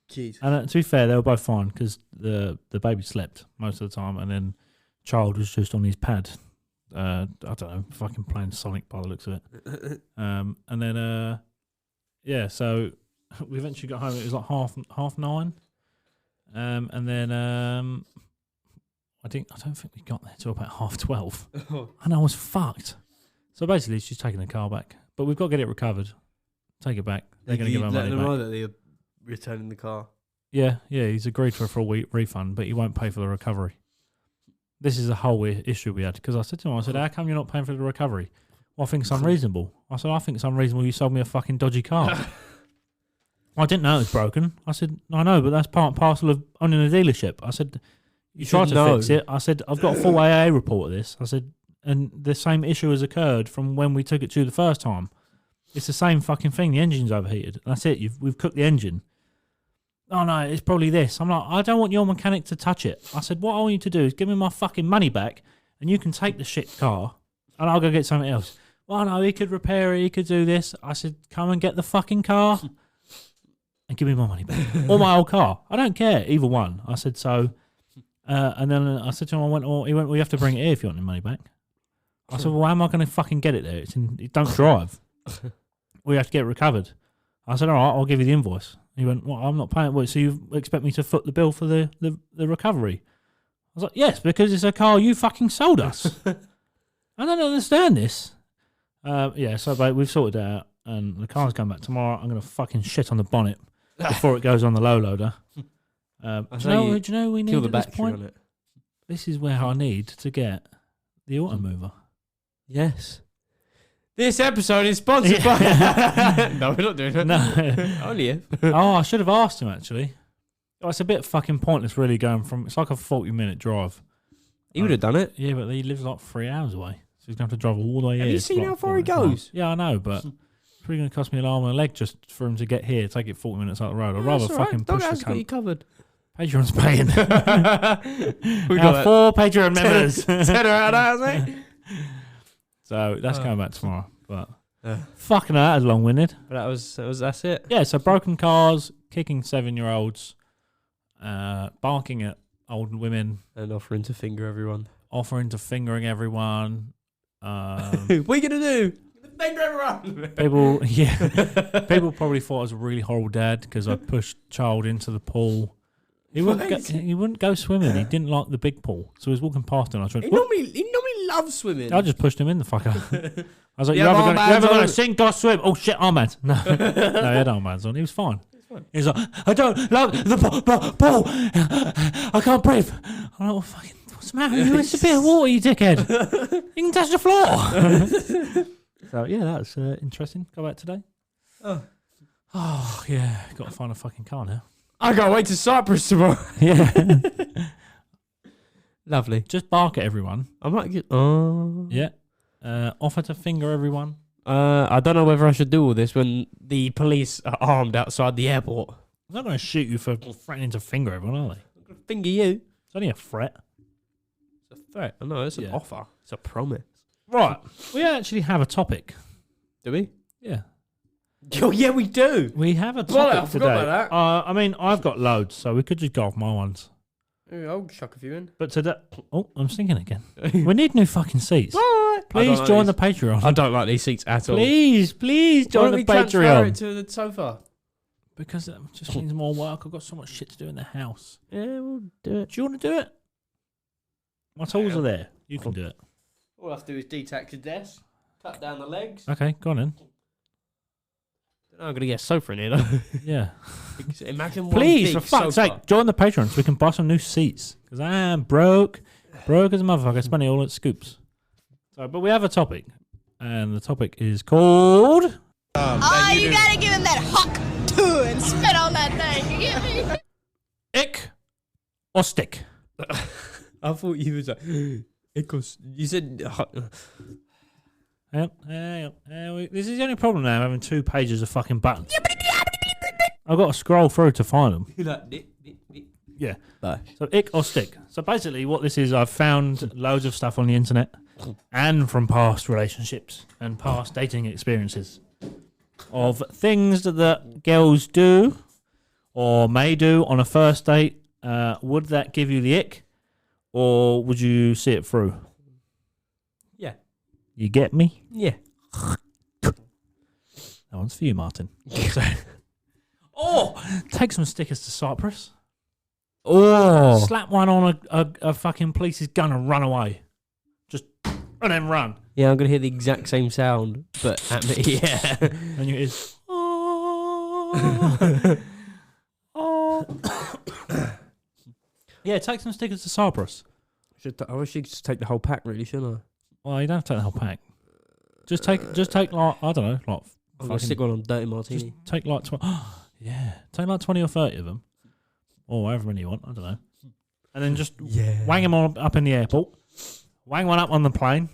Jeez. And to be fair, they were both fine because the baby slept most of the time and then child was just on his pad. I don't know, fucking playing Sonic by the looks of it. And then, so we eventually got home. It was like half 9. And then I don't think we got there till about 12:30. And I was fucked. So basically, she's taking the car back. But we've got to get it recovered. Take it back. They're going to give our money back. Let them know that they're returning the car. Yeah, he's agreed for a full refund, but he won't pay for the recovery. This is a whole issue we had because I said to him, how come you're not paying for the recovery? Well, I think it's unreasonable. I said, I think it's unreasonable you sold me a fucking dodgy car. I didn't know it was broken. I said, I know, but that's part and parcel of owning a dealership. I said, you tried to fix it. I said, I've got a full AA report of this. I said, and the same issue has occurred from when we took it to you the first time. It's the same fucking thing. The engine's overheated. That's it. We've cooked the engine. Oh, no, it's probably this. I'm like, I don't want your mechanic to touch it. I said, what I want you to do is give me my fucking money back and you can take the shit car and I'll go get something else. Well, no, he could repair it. He could do this. I said, come and get the fucking car and give me my money back. Or my old car. I don't care. Either one. I said, so. And then I said to him, he went, well, you have to bring it here if you want your money back. I said, well, how am I going to fucking get it there? It don't drive. We have to get it recovered. I said, all right, I'll give you the invoice. He went, well, I'm not paying. Well, so you expect me to foot the bill for the recovery? I was like, yes, because it's a car you fucking sold us. I don't understand this. So we've sorted it out, and the car's going back tomorrow. I'm going to fucking shit on the bonnet before it goes on the low loader. Do you know we need kill the at this battery point? on it. This is where I need to get the auto mover. Yes. This episode is sponsored by... No, we're not doing it. No. Only if. I should have asked him, actually. Oh, it's a bit fucking pointless, really, going from... It's like a 40-minute drive. He would have done it. Yeah, but he lives like 3 hours away. So he's going to have to drive all the way here. Have you seen how far he goes? Yeah, I know, but it's probably going to cost me an arm and a leg just for him to get here, take it 40 minutes up the road. I'd rather fucking push the cunt. Got you covered. Patreon's paying. We got 4 Patreon members. Tenner out of that, mate. So that's coming back tomorrow. But fucking hell, that was long-winded. But that's it. Yeah, so broken cars, kicking 7-year-olds, barking at old women. And offering to finger everyone. Fingering everyone. What are you going to do? Finger everyone. People probably thought I was a really horrible dad because I pushed child into the pool. He wouldn't go swimming. He didn't like the big pool. So he was walking past and I was like, he normally loves swimming. I just pushed him in the fucker. I was like, you're ever going to sink or swim? Oh shit, armbands. No, he had armbands on. He was fine. He was like, I don't love the pool. I can't breathe. I'm like, well, fucking, what's the matter with you? It's a bit of water, you dickhead. You can touch the floor. So yeah, that's interesting. Go back today. Oh yeah, got to find a fucking car now. I can't wait to Cyprus tomorrow. Yeah. Lovely. Just bark at everyone. I might get... Yeah. Offer to finger everyone. I don't know whether I should do all this when the police are armed outside the airport. I'm not going to shoot you for threatening to finger everyone, are they? I'm going to finger you. It's only a threat. It's a threat. I know, it's an offer. It's a promise. Right. We actually have a topic. Do we? Yeah. Oh, yeah, we do. We have a topic I today. forgot about that. I mean, I've got loads, so we could just go off my ones. I'll chuck a few in. But today... Oh, I'm singing again. We need new fucking seats. What? Please join the Patreon. I don't like these seats at all. Please join the Patreon. It to the sofa? Because it just needs more work. I've got so much shit to do in the house. Yeah, we'll do it. Do you want to do it? My tools are there. You can do it. All I have to do is detach the desk, cut down the legs. Okay, go on then. I'm going to get a sofa in here, though. Yeah. Imagine one Please, big for fuck's sofa. sake, join the Patreon so we can buy some new seats. Because I am broke. Broke as a motherfucker. Spending all at scoops. So, but we have a topic. And the topic is called... you gotta give him that hawk too and spit on that thing. You get me? Ick or stick? I thought you was like... You said... This is the only problem now, having 2 pages of fucking buttons. I've got to scroll through to find them. Yeah. No. So ick or stick. So basically what this is, I've found loads of stuff on the internet and from past relationships and past dating experiences of things that girls do or may do on a first date. Would that give you the ick or would you see it through? Yeah. You get me? Yeah. That one's for you, Martin. Take some stickers to Cyprus. Slap one on a fucking police's gun and run away. Just and then run. Yeah, I'm going to hear the exact same sound, but at me, yeah. And you is. Yeah, take some stickers to Cyprus. I wish you could just take the whole pack, really, shouldn't I? Well, you don't have to take the whole pack. Just take like, I don't know, like I'm going to stick one on Dirty Martini. just take like 20. Yeah, take like 20 or 30 of them, or however many you want. I don't know. And then just wang them on up in the airport. Wang one up on the plane.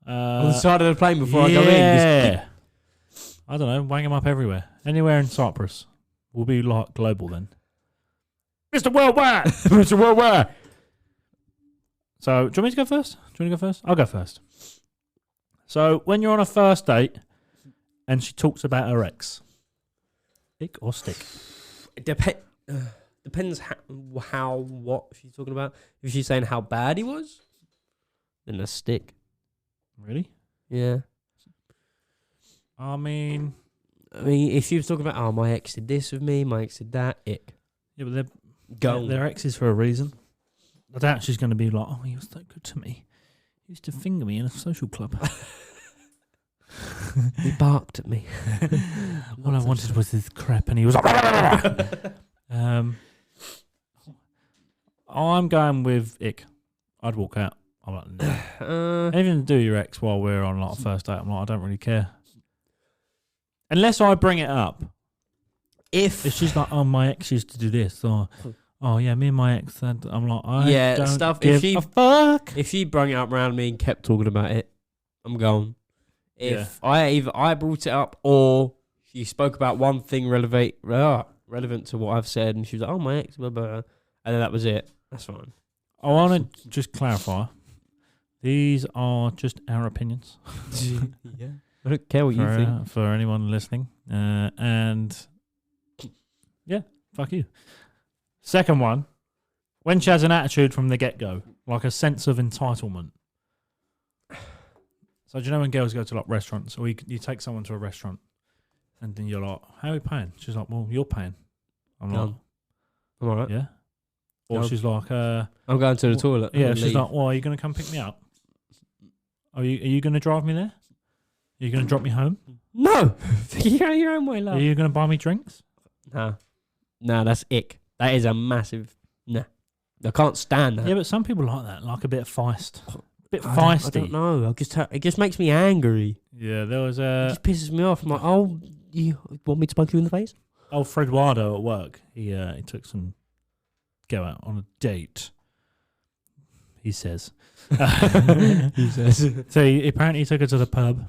On the side of the plane before I go in. Yeah. I don't know. Wang them up everywhere. Anywhere in Cyprus. We'll be like global then. Mr. Worldwide! Mr. Worldwide! So, do you want me to go first? I'll go first. So, when you're on a first date and she talks about her ex, stick or stick? It depends what she's talking about. If she's saying how bad he was, then a stick. Really? Yeah. I mean, if she was talking about, oh, my ex did this with me, my ex did that, ick. yeah, but Go. they're exes for a reason. I doubt she's going to be like, oh, he was so good to me. He used to finger me in a social club. He barked at me. All I wanted was this crap, and he was like, I'm going with ick. I'd walk out. I'm like, no. Even do your ex while we're on like a first date, I'm like, I don't really care. Unless I bring it up. If she's like, oh, my ex used to do this, or oh yeah, me and my ex, I'm like, I don't give a fuck. If she brought it up around me and kept talking about it, I'm gone. If I brought it up or she spoke about one thing relevant to what I've said, and she was like, oh, my ex, blah, blah, blah, and then that was it, that's fine. I want to just clarify. These are just our opinions. Yeah. I don't care what you think. For anyone listening. And yeah, fuck you. Second one, when she has an attitude from the get-go, like a sense of entitlement. So do you know when girls go to like restaurants, or you take someone to a restaurant, and then you're like, how are you paying? She's like, well, you're paying. I'm like, I'm all right. yeah. Or she's like, I'm going to the toilet. Yeah, she's like, well, are you going to come pick me up? Are you going to drive me there? Are you going to drop me home? No. You're your own way, love. Are you going to buy me drinks? Nah, that's ick. That is a massive... Nah. I can't stand that. Yeah, but some people like that, like a bit of feist. Feisty. I don't know. It just makes me angry. Yeah, there was It just pisses me off. I'm like, oh, you want me to punch you in the face? old Fred Wardo at work. He took some go out on a date. He says. He says. So apparently he took her to the pub,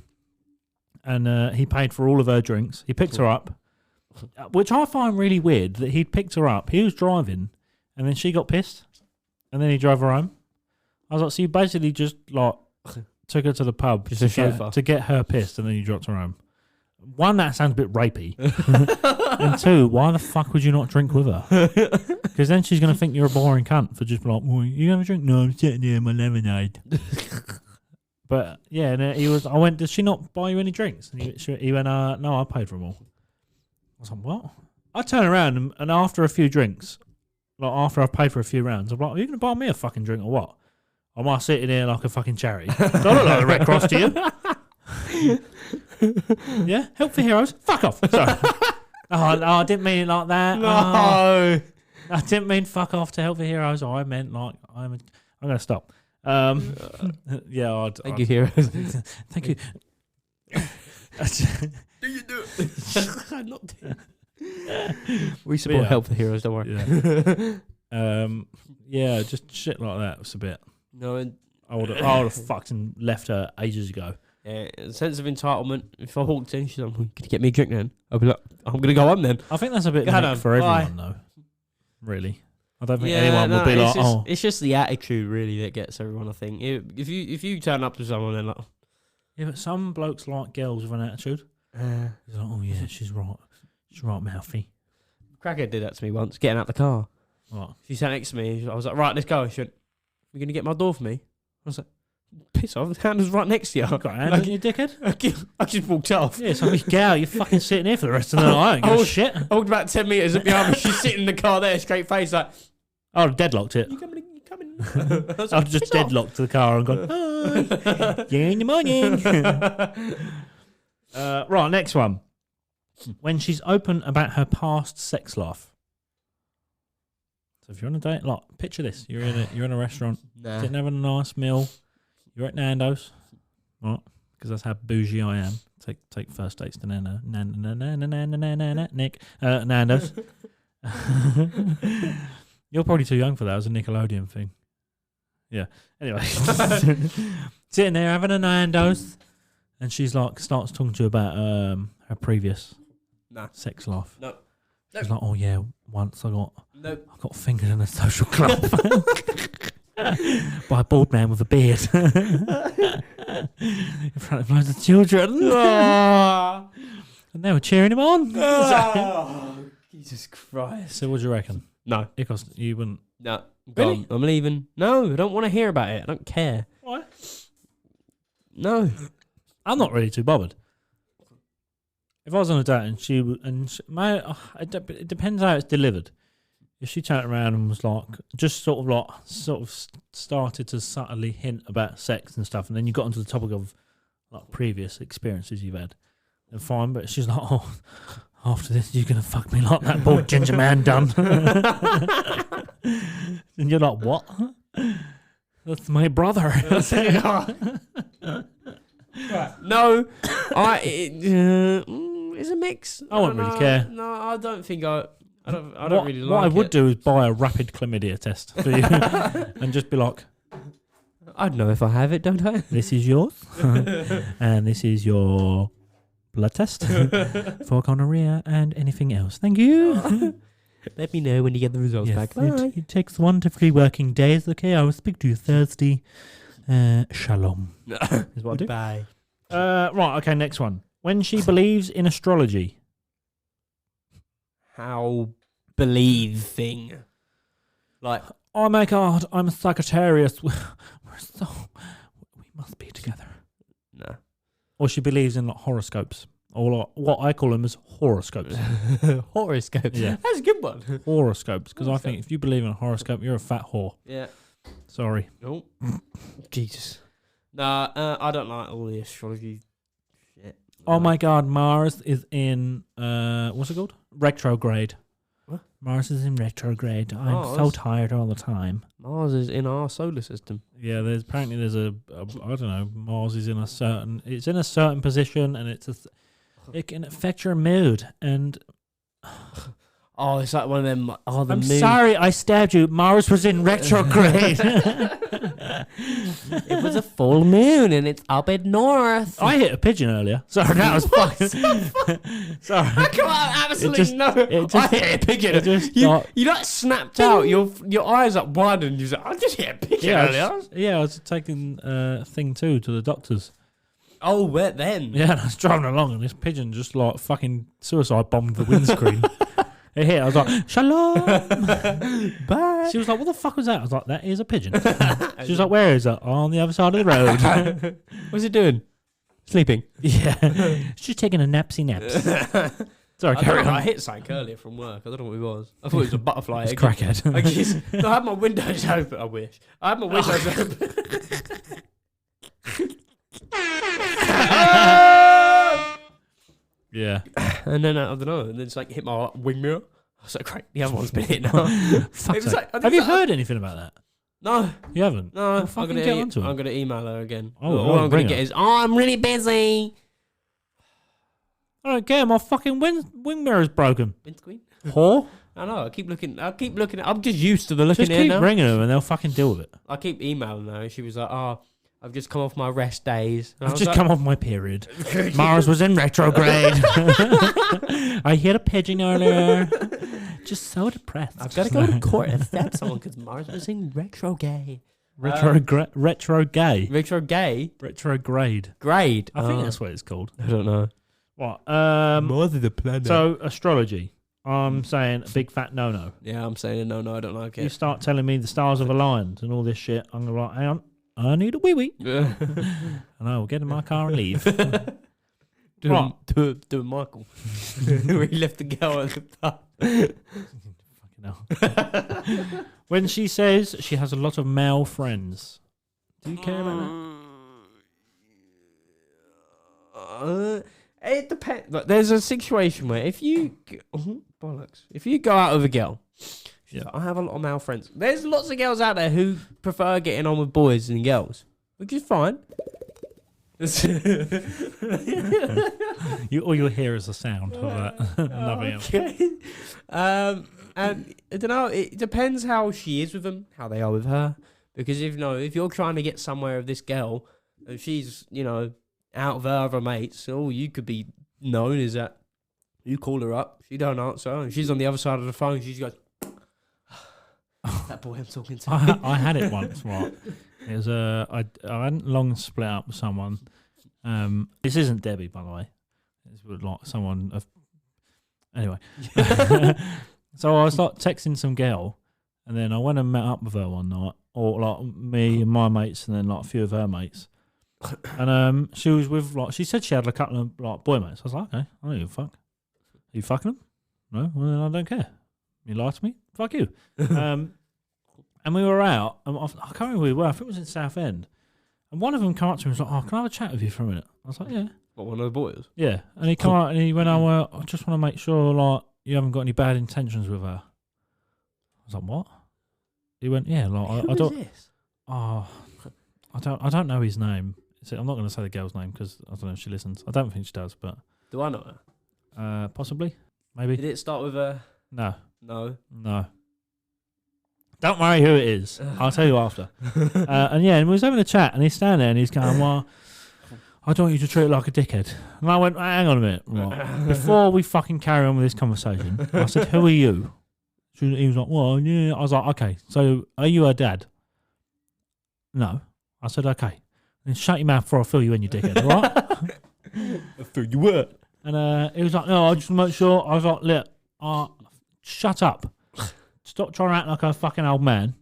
and he paid for all of her drinks. He picked her up, which I find really weird that he'd picked her up. He was driving, and then she got pissed, and then he drove her home. I was like, so you basically just like took her to the pub to get her pissed, and then you dropped her home. One, that sounds a bit rapey. And two, why the fuck would you not drink with her? Because then she's going to think you're a boring cunt for just like, well, you have a drink? No, I'm sitting here in my lemonade. But yeah, and he was. I went, did she not buy you any drinks? And he went, no, I paid for them all. I was like, what? I turn around and after a few drinks, like after I've paid for a few rounds, I'm like, are you going to buy me a fucking drink or what? Or am I sitting there like a fucking charity? Do I look like the Red Cross to you? Yeah, Help for Heroes. Fuck off. Sorry. I didn't mean it like that. No. I didn't mean fuck off to Help for Heroes. I meant like I'm going to stop. Yeah. Thank you, heroes. Thank you. Do you do it? I'm not doing it. We support Help the Heroes, don't worry. Yeah, just shit like that was a bit. No, and I would have fucking left her ages ago. yeah, a sense of entitlement. If I walked in, she's like, "Can you get me a drink then?" I'd be like, "I'm gonna go home then." I think that's a bit God, Nick for bye. everyone, though. Really, I don't think anyone would be it's like, just, "Oh, it's just the attitude really that gets everyone. I think if you turn up to someone and like, yeah." But some blokes like girls with an attitude. He's like, "Oh yeah, she's right mouthy." Crackhead did that to me once, getting out the car. What? She sat next to me. I was like, "Right, let's go." She went, "You gonna get my door for me?" I was like, "Piss off! The handle's right next to you." You got hands in your dickhead? I just walked off. Yeah, so gal, you're fucking sitting here for the rest of the night. I don't give a shit. I walked about 10 metres up behind me. She's sitting in the car there, straight face, like, I would have deadlocked it. You coming? I would have just deadlocked the car and gone, "Hi, yeah, in the morning." Right, next one. When she's open about her past sex life. So if you're on a date, like, picture this: you're in a restaurant, sitting having a nice meal. You're at Nando's, right? Because that's how bougie I am. Take first dates to Nick Nando's. You're probably too young for that. It was a Nickelodeon thing. Yeah. Anyway, sitting there having a Nando's, and she's like starts talking to you about her previous sex life. No. She's like, "Oh yeah, once I got Nope. fingered in a social club by a bald man with a beard in front of loads of children." And they were cheering him on. Jesus Christ. So what do you reckon? No. Because you wouldn't. No. Really? Gone. I'm leaving. No, I don't want to hear about it. I don't care. Why? No. I'm not really too bothered. If I was on a date it depends how it's delivered. If she turned around and was like, started to subtly hint about sex and stuff, and then you got onto the topic of like previous experiences you've had, then fine. But she's like, "Oh, after this, you're gonna fuck me like that bald ginger man done," and you're like, "What? That's my brother." No. It's a mix. I wouldn't really care. No, I don't think I don't really like it. What I would do is buy a rapid chlamydia test for you and just be like, I don't know if I have it, don't I? "This is yours, and this is your blood test for gonorrhea and anything else. Thank you." Let me know when you get the results back. Bye. It takes 1 to 3 working days. Okay, I will speak to you Thursday. Shalom. Is what I do. Bye. Right, okay, next one. When she believes in astrology. How believing. Like, "Oh my God, I'm a Sagittarius. We must be together." no. Or she believes in like horoscopes. Or like, what I call them as horoscopes. Horoscopes. Yeah. That's a good one. Horoscopes. Because I think if you believe in a horoscope, you're a fat whore. Yeah. Sorry. Oh. Jesus. Nah, I don't like all the astrology shit. Oh my God, Mars is in, what's it called? Retrograde. What? Mars is in retrograde. I'm so Mars? tired all the time. Mars is in our solar system. Yeah, there's I don't know, Mars is in a certain position, and it can affect your mood. And Oh, it's like one of them. Oh, the I'm moon. sorry, I stabbed you. Mars was in retrograde. It was a full moon and it's up at north. I hit a pigeon earlier. Sorry, that was fucking. Sorry. I come out absolutely I hit a pigeon. You like snapped out. Your eyes up wide and you was like, I just hit a pigeon earlier. I was taking thing 2 to the doctors. Oh, where then? Yeah, and I was driving along and this pigeon just like fucking suicide bombed the windscreen. It hit. I was like, "Shalom." Bye. She was like, "What the fuck was that?" I was like, "That is a pigeon." She was like, "Where is it?" "On the other side of the road." What's it doing? Sleeping. Yeah. She's taking a napsy naps. Sorry, carry on. I hit something earlier from work. I don't know what it was. I thought it was a butterfly. It's crackhead. I had my windows open. I wish. I had my windows open. Yeah. And then I don't know. And then it's like hit my wing mirror. I was like, great. The other one's been hit now. Fuck's was sake. like- Have you heard anything about that? No, You haven't? no. Well, I'm fucking gonna get onto it. I'm gonna email her again. Oh, All I'm bring gonna get her. is, I'm really busy. I don't care. My fucking wing mirror's broken. Windscreen. Whore. I know. I keep looking. I'm just used to the looking Just here keep now. ringing them and they'll fucking deal with it. I keep emailing her. She was like, "Oh, I've just come off my rest days." And I I've was just like, come off my period. Mars was in retrograde. I hit a pigeon earlier. Just so depressed. I've got to go to court and stab someone because Mars was in retrograde. Retro gay. Retrograde. Retrograde. Grade. I think that's what it's called. I don't know. What? Mars of the planet. So astrology. I'm saying a big fat no. Yeah, I'm saying no. I don't like You it. start telling me the stars have aligned and all this shit. I'm gonna be like, hang on, I need a wee wee. Yeah. And I will get in my car and leave. Do Michael. We left the girl at the top. Fucking hell. When she says she has a lot of male friends, do you care about that? It depends. Like, there's a situation where if you bollocks, if you go out with a girl, she's like, I have a lot of male friends. There's lots of girls out there who prefer getting on with boys than girls, which is fine. All you'll hear is the sound of that. Nothing else. Okay. And I don't know. It depends how she is with them, how they are with her. Because if you're trying to get somewhere with this girl, and she's out of her other mates, all you could be known is that you call her up, she don't answer, and she's on the other side of the phone. She goes, "That boy I'm talking to." I had it once. Right. It was I hadn't long split up with someone. This isn't Debbie, by the way. It's with like someone. Anyway, so I was like texting some girl, and then I went and met up with her one night, or like me and my mates, and then like a few of her mates. And she was with she said she had a couple of like boy mates. I was like, okay, I don't give a fuck. Are you fucking them? No, well, then I don't care. You lie to me? Fuck you. And we were out, and I can't remember where we were. I think it was in Southend. And one of them came up to me and was like, "Oh, can I have a chat with you for a minute?" I was like, "Yeah." What, one of the boys? Yeah. And he came out and he went, "Oh, I just want to make sure like you haven't got any bad intentions with her." I was like, "What?" He went, "Yeah, like I don't." This? Oh, I don't know his name. So I'm not going to say the girl's name because I don't know if she listens. I don't think she does, but Do I know her? possibly, maybe. Did it start with a No. no? Don't worry who it is. I'll tell you after. And we was having a chat, and he's standing there, and he's going, "Well, I don't want you to treat it like a dickhead." And I went, "Hang on a minute. Right. Before we fucking carry on with this conversation," I said, "Who are you?" He was like, "Well, yeah." I was like, "Okay, so are you her dad?" "No." I said, "Okay. Then shut your mouth before I fill you in, you dickhead, all right?" I thought you were. And he was like, "No, I just want to make sure." I was like, "Look, shut up. Stop trying to act like a fucking old man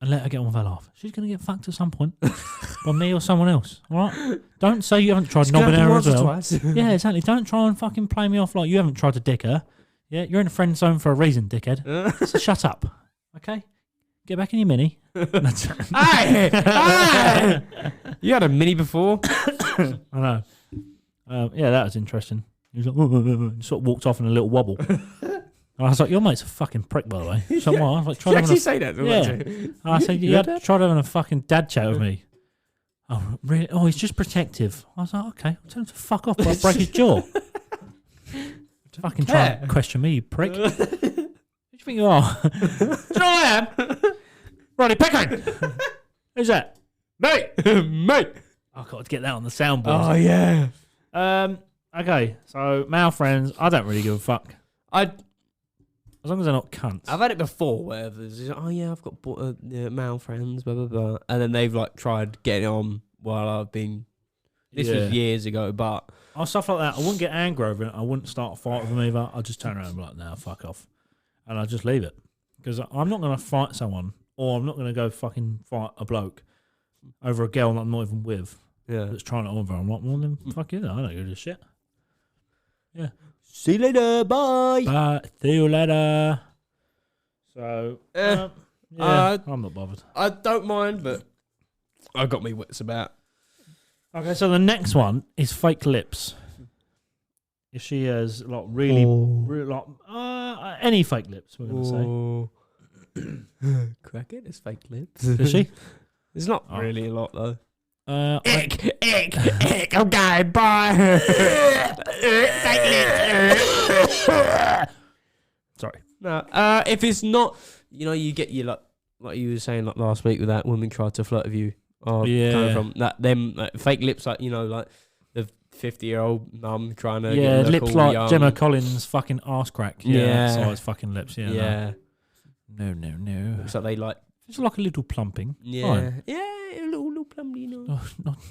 and let her get on with her life. She's going to get fucked at some point by me or someone else, all right? Don't say you haven't tried knobbing her as well." Yeah, exactly. Don't try and fucking play me off like you haven't tried to dick her. Yeah, you're in the friend zone for a reason, dickhead. So shut up, okay? Get back in your Mini. Hey! You had a Mini before? I know. Yeah, that was interesting. He was like, and sort of walked off in a little wobble. And I was like, "Your mate's a fucking prick, by the way." So what? I was like, Did you actually say that? Yeah. And I said, "You had tried having a fucking dad chat with me." "Oh, really? Oh, he's just protective." I was like, "Okay, I'll tell him to fuck off, but I'll break his jaw." Fucking try and question me, you prick. Who do you think you are? Do you know who I am? Roddy Pickering. Who's that? Mate! Mate! I've got to get that on the soundboard. Oh, yeah. Okay, so male friends, I don't really give a fuck. As long as they're not cunts. I've had it before where there's, "Oh, yeah, I've got male friends, blah, blah, blah." And then they've like tried getting on while I've been... This was years ago, but... Oh, stuff like that. I wouldn't get angry over it. I wouldn't start a fight with them either. I'd just turn around and be like, "Nah, fuck off." And I'd just leave it. Because I'm not going to fight someone, or I'm not going to go fucking fight a bloke over a girl that I'm not even with that's trying to over. I'm like, "Well, then fuck you. I don't give a shit." Yeah. See you later, bye! Bye. See you later. So, I'm not bothered. I don't mind, but I got me wits about. Okay, so the next one is fake lips. if she has like really like any fake lips, we're gonna say. Crackhead is fake lips. Does she? It's not really a lot though. Ick, I'm going, bye. Sorry. No, if it's not, you get your like you were saying like last week with that woman tried to flirt with you. Coming from that them fake lips, like like the 50-year-old mum trying to get lips cool like young. Gemma Collins' fucking arse crack. Yeah. Size fucking lips. Yeah. Yeah. No. Looks like they like. It's like a little plumping. Yeah. Fine. Yeah. A little plumpy, Oh,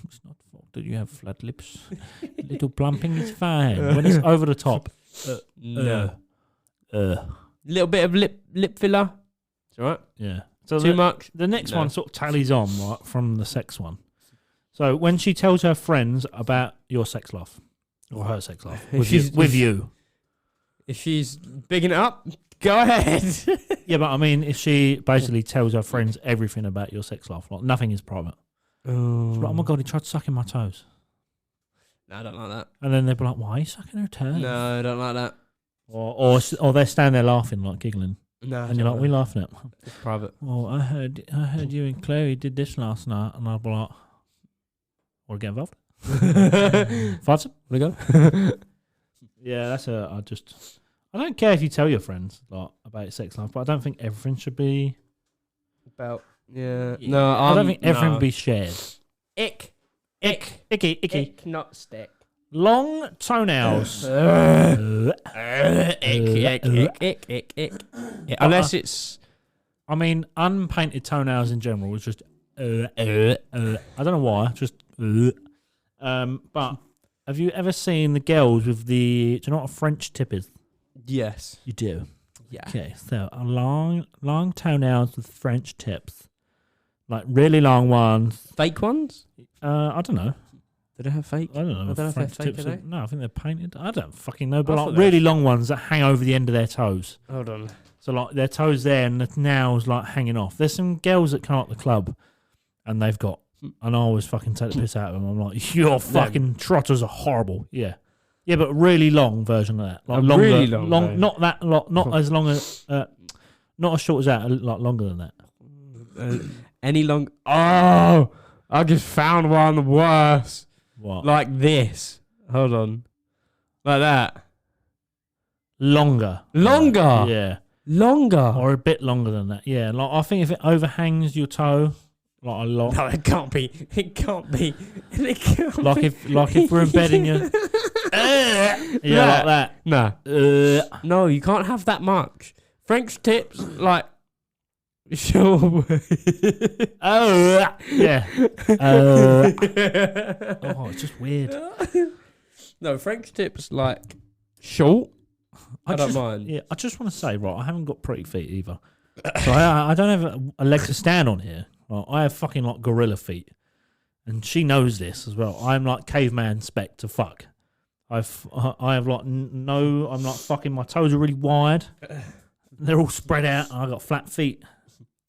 it's not fault that you have flat lips. A little plumping is fine when it's over the top. No. Little bit of lip filler. It's alright. Yeah. So Too much. The next one sort of tallies on right from the sex one. So when she tells her friends about your sex life or her sex life with you. If she's bigging it up, go ahead. Yeah, but I mean, if she basically tells her friends everything about your sex life, like nothing is private. She's like, oh my God, he tried sucking my toes. No, I don't like that. And then they'll be like, why are you sucking her toes? No, I don't like that. Or they stand there laughing, like giggling. No. And you're like, we laughing at? It's private. Well, I heard you and Chloe did this last night. And I'll be like, want to get involved? Five some? Want to go? Yeah, I don't care if you tell your friends like about your sex life, but I don't think everything should be About, yeah. No, I don't think everything would be shared. Icky. Icky. Not stick. Long toenails. Ick. Unless it's... I mean, unpainted toenails in general is just... I don't know why, just... But have you ever seen the girls with the... Do you know what a French tip is? Yes. You do? Yeah. Okay, so a long toenails with French tips. Like really long ones. Fake ones? I don't know. Do they have fake? I don't know. I don't know if they're fake, tips do they? No, I think they're painted. I don't fucking know, but I like thought really long ones that hang over the end of their toes. Hold on. So like their toes there and the nails like hanging off. There's some girls that come up the club and they've got, and I always fucking take the piss out of them. I'm like, your fucking trotters are horrible. Yeah. Yeah, but really long version of that. Like longer, really long not that long, not as long as, not as short as that, like longer than that. Any long... Oh! I just found one worse. What? Like this. Hold on. Like that. Longer. Yeah. Longer. Or a bit longer than that. Yeah. Like I think if it overhangs your toe, like a lot. No, it can't be. It can't be. Like if we're embedding you. Yeah, like that. Nah. No, you can't have that much. French tips, like... Sure. Yeah. Oh, it's just weird. No, French tips, like, short. I don't mind. Yeah, I just want to say, right, I haven't got pretty feet either. So I don't have a leg to stand on here. Like, I have fucking, like, gorilla feet. And she knows this as well. I'm, like, caveman spec to fuck. I have, like, I'm, like, fucking, my toes are really wide. They're all spread out, and I've got flat feet.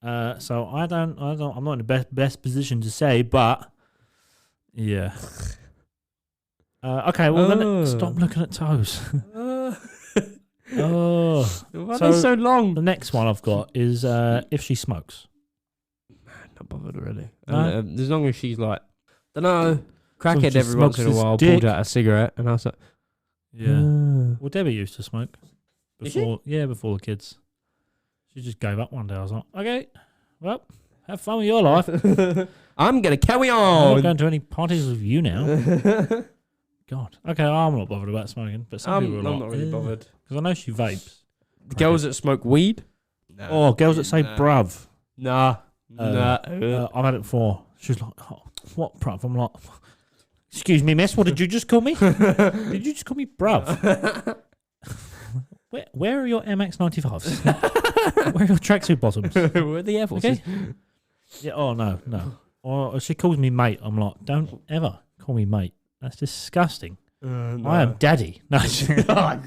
So I'm not in the best position to say, but yeah. Okay, well then stop looking at toes. Why are they so long? The next one I've got is if she smokes. Not bothered really. No? As long as she's like, don't know, crackhead she every once in a smokes while, his pulled dick. out a cigarette, and I was like, Yeah. Well, Debbie used to smoke before. Yeah, before the kids. She just gave up one day. I was like, okay, well, have fun with your life. I'm gonna carry I'm on. not going to any parties with you now. God. Okay, I'm not bothered about smoking, but some people are I'm not really bothered. Because I know she vapes. The girls that smoke weed? Nah. Oh, girls that say bruv. Nah. I've had it before. She's like, oh, what bruv? I'm like, excuse me, miss, what did you just call me? Did you just call me bruv? Where are your MX-95s? Where are your tracksuit bottoms? Where are the Air Forces? Okay. Yeah, oh, no. Or she calls me mate. I'm like, don't ever call me mate. That's disgusting. No. I am daddy. No. Oh,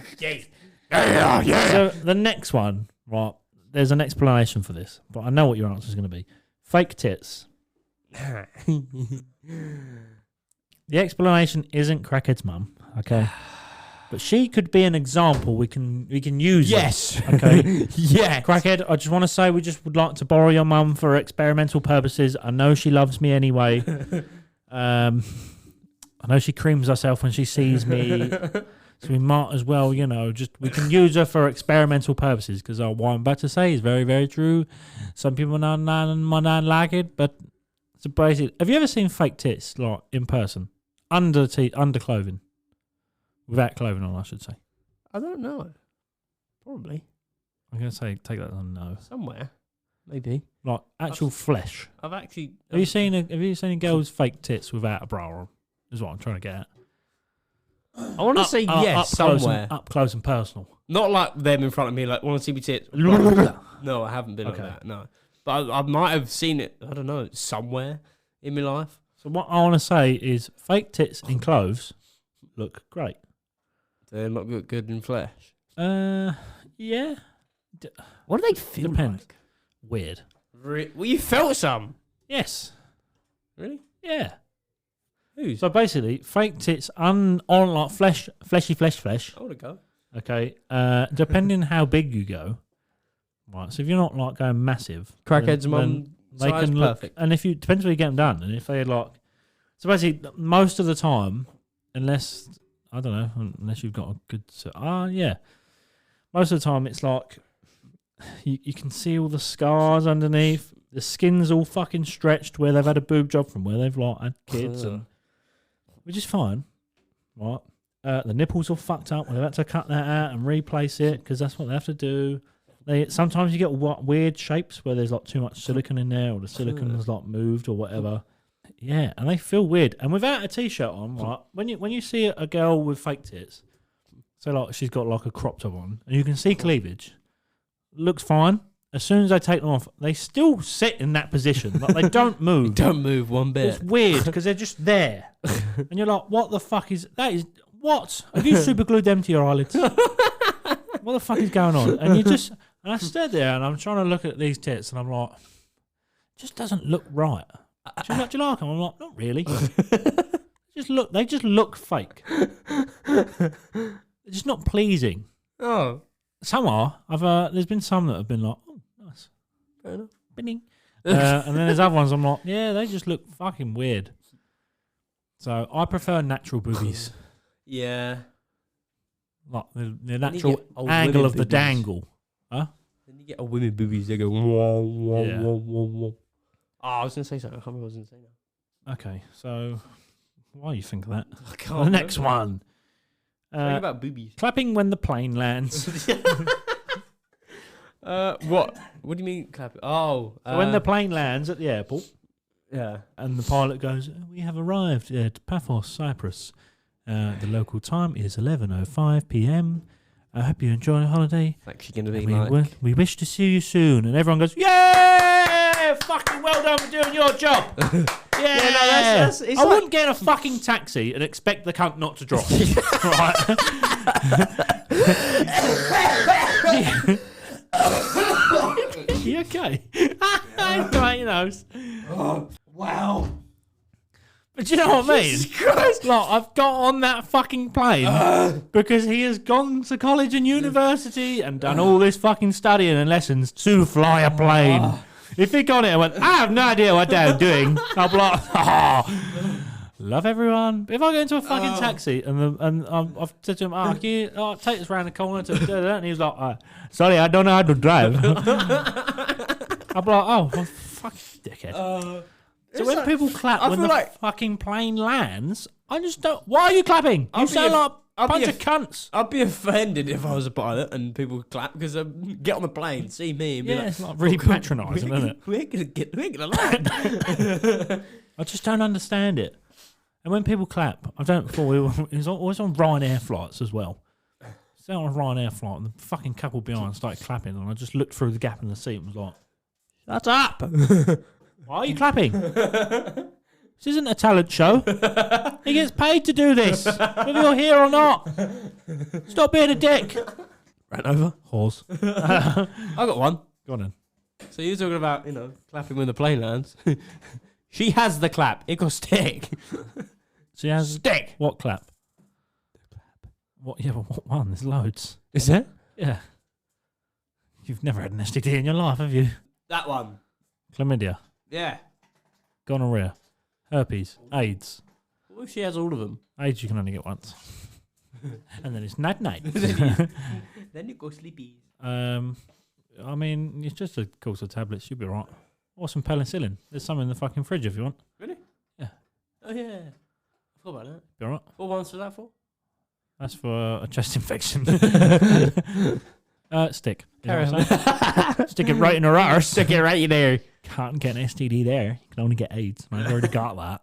yes. So the next one, right, there's an explanation for this, but I know what your answer is going to be. Fake tits. The explanation isn't Crackhead's mum, okay? But she could be an example we can use. Yes. Okay. Yes. Crackhead, I just want to say we just would like to borrow your mum for experimental purposes. I know she loves me anyway. I know she creams herself when she sees me. So we might as well, we can use her for experimental purposes because what I'm about to say is very, very true. Some people might not like it, but it's basically. Have you ever seen fake tits like in person, under clothing, without clothing on? I should say. I don't know. Probably. I'm gonna say take that as a no. Somewhere. Maybe. Like actual flesh. I've actually. Have you seen a girl's fake tits without a bra on? Is what I'm trying to get at. I want to say yes, somewhere. Up close and personal. Not like them in front of me, like, want to see me tits? No, I haven't been like that, no. But I might have seen it, I don't know, somewhere in my life. So what I want to say is fake tits in clothes look great. They're not good in flesh. Yeah. What do they feel Depends. like? Weird. Well, you felt some. Yes. Really? Yeah. Who's? So basically, fake tits on like fleshy flesh. I want to go. Okay. Depending how big you go, right. So if you're not like going massive, Crackhead's then mum they size can look. perfect. And if you depends where you get them done, and if they like, so basically most of the time, unless you've got a good, yeah, most of the time it's like you can see all the scars underneath. The skin's all fucking stretched where they've had a boob job from where they've like had kids and. Which is fine, right? The nipples all fucked up. We've had to cut that out and replace it because that's what they have to do. Sometimes you get weird shapes where there's like too much silicone in there, or the silicone is like moved or whatever. Yeah, and they feel weird. And without a t-shirt on, right? When you see a girl with fake tits, so like she's got like a crop top on, and you can see cleavage, looks fine. As soon as they take them off, they still sit in that position. Like they don't move. They don't move one bit. It's weird because they're just there. And you're like, what the fuck is that? What? Have you super glued them to your eyelids? What the fuck is going on? And I stood there and I'm trying to look at these tits and I'm like, it just doesn't look right. Do you like them? I'm like, not really. They just look fake. They're just not pleasing. Oh. Some are. There's been some that have been like, oh, nice. Fair enough. Binning. And then there's other ones I'm like, yeah, they just look fucking weird. So I prefer natural boobies. Yeah. Like the natural old angle women of the boobies. dangle. Huh? Then you get old women boobies, they go, wah, wah, Yeah. wah, wah, wah. Oh, I was going to say something. I can't remember what I was going to say now. Okay, so why you think of that? I can't The next remember. one. Think about boobies. Clapping when the plane lands. What? What do you mean clapping? Oh. So when the plane lands at the airport Yeah. and the pilot goes, we have arrived at Paphos, Cyprus. The local time is 11:05 p.m. I hope you enjoy your holiday. It's actually going to be We wish to see you soon. And everyone goes, yeah! Fucking well done for doing your job. Yeah, it's I wouldn't get a fucking taxi and expect the cunt not to drive. Right? You okay? Right, Wow. But you know what I mean? Like, I've got on that fucking plane because he has gone to college and university and done all this fucking studying and lessons to fly a plane. If he got it and went, I have no idea what I'm doing, I'll be like, love everyone. But if I go into a fucking taxi and I've said to him, can you take us around the corner to and he was like, sorry, I don't know how to drive. I'll be like, oh, well, fuck you, dickhead. So when people clap when the fucking plane lands, I just don't. Why are you clapping? You sound like a bunch of cunts. I'd be offended if I was a pilot and people clap because get on the plane, see me, and be Yeah, it's like really patronising, isn't it? We're gonna land. I just don't understand it. And when people clap, I don't. It was always on Ryanair flights as well. So on a Ryanair flight, and the fucking couple behind started clapping, and I just looked through the gap in the seat and was like, "Shut up! Why are you clapping? This isn't a talent show. He gets paid to do this, whether you're here or not. Stop being a dick." Ran over. Horse. I got one. Go on then. So you're talking about, clapping when the plane lands. She has the clap. It got stick. She has Stick. what clap? What? Yeah, but what one? There's loads. Is there? Yeah. You've never had an STD in your life, have you? That one. Chlamydia, Yeah. gonorrhea, herpes, AIDS. What if she has all of them? AIDS you can only get once. And then it's night. Then you go sleepy. I mean, it's just a course of tablets. You'll be all right. Or some penicillin. There's some in the fucking fridge if you want. Really? Yeah. Oh, yeah. I forgot about that. Be all right. What one's for that for? That's for a chest infection. Stick. Carry You know what I'm saying? Stick it right in her arse. Stick it right in there. Can't get an STD there. You can only get AIDS. I've already got that.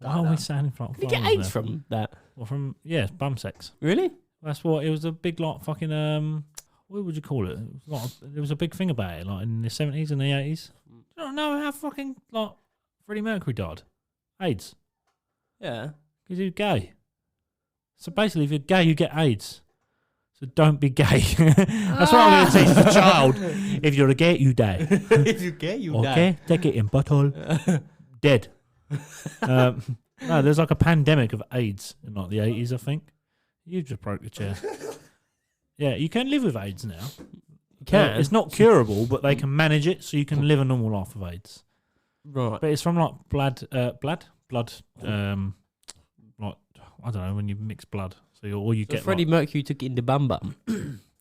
Why are we standing from? Did you get AIDS from that? Well, from bum sex. Really? That's what it was. A big lot fucking what would you call it? There was a big thing about it, like in the 70s and the 80s. You don't know how fucking like Freddie Mercury died. AIDS. Yeah. Because he was gay. So basically, if you're gay, you get AIDS. So don't be gay. That's what I'm going to teach the child. If you're a gay, you die. If you get, you die. Okay, take it in butthole. Dead. No, there's like a pandemic of AIDS in like the 80s, I think. You just broke your chair. Yeah, you can live with AIDS now. You can. It's not curable, but they can manage it so you can live a normal life with AIDS. Right. But it's from like blood, like, I don't know, when you mix blood. So you So get Freddie like, Mercury took it in the bum bum.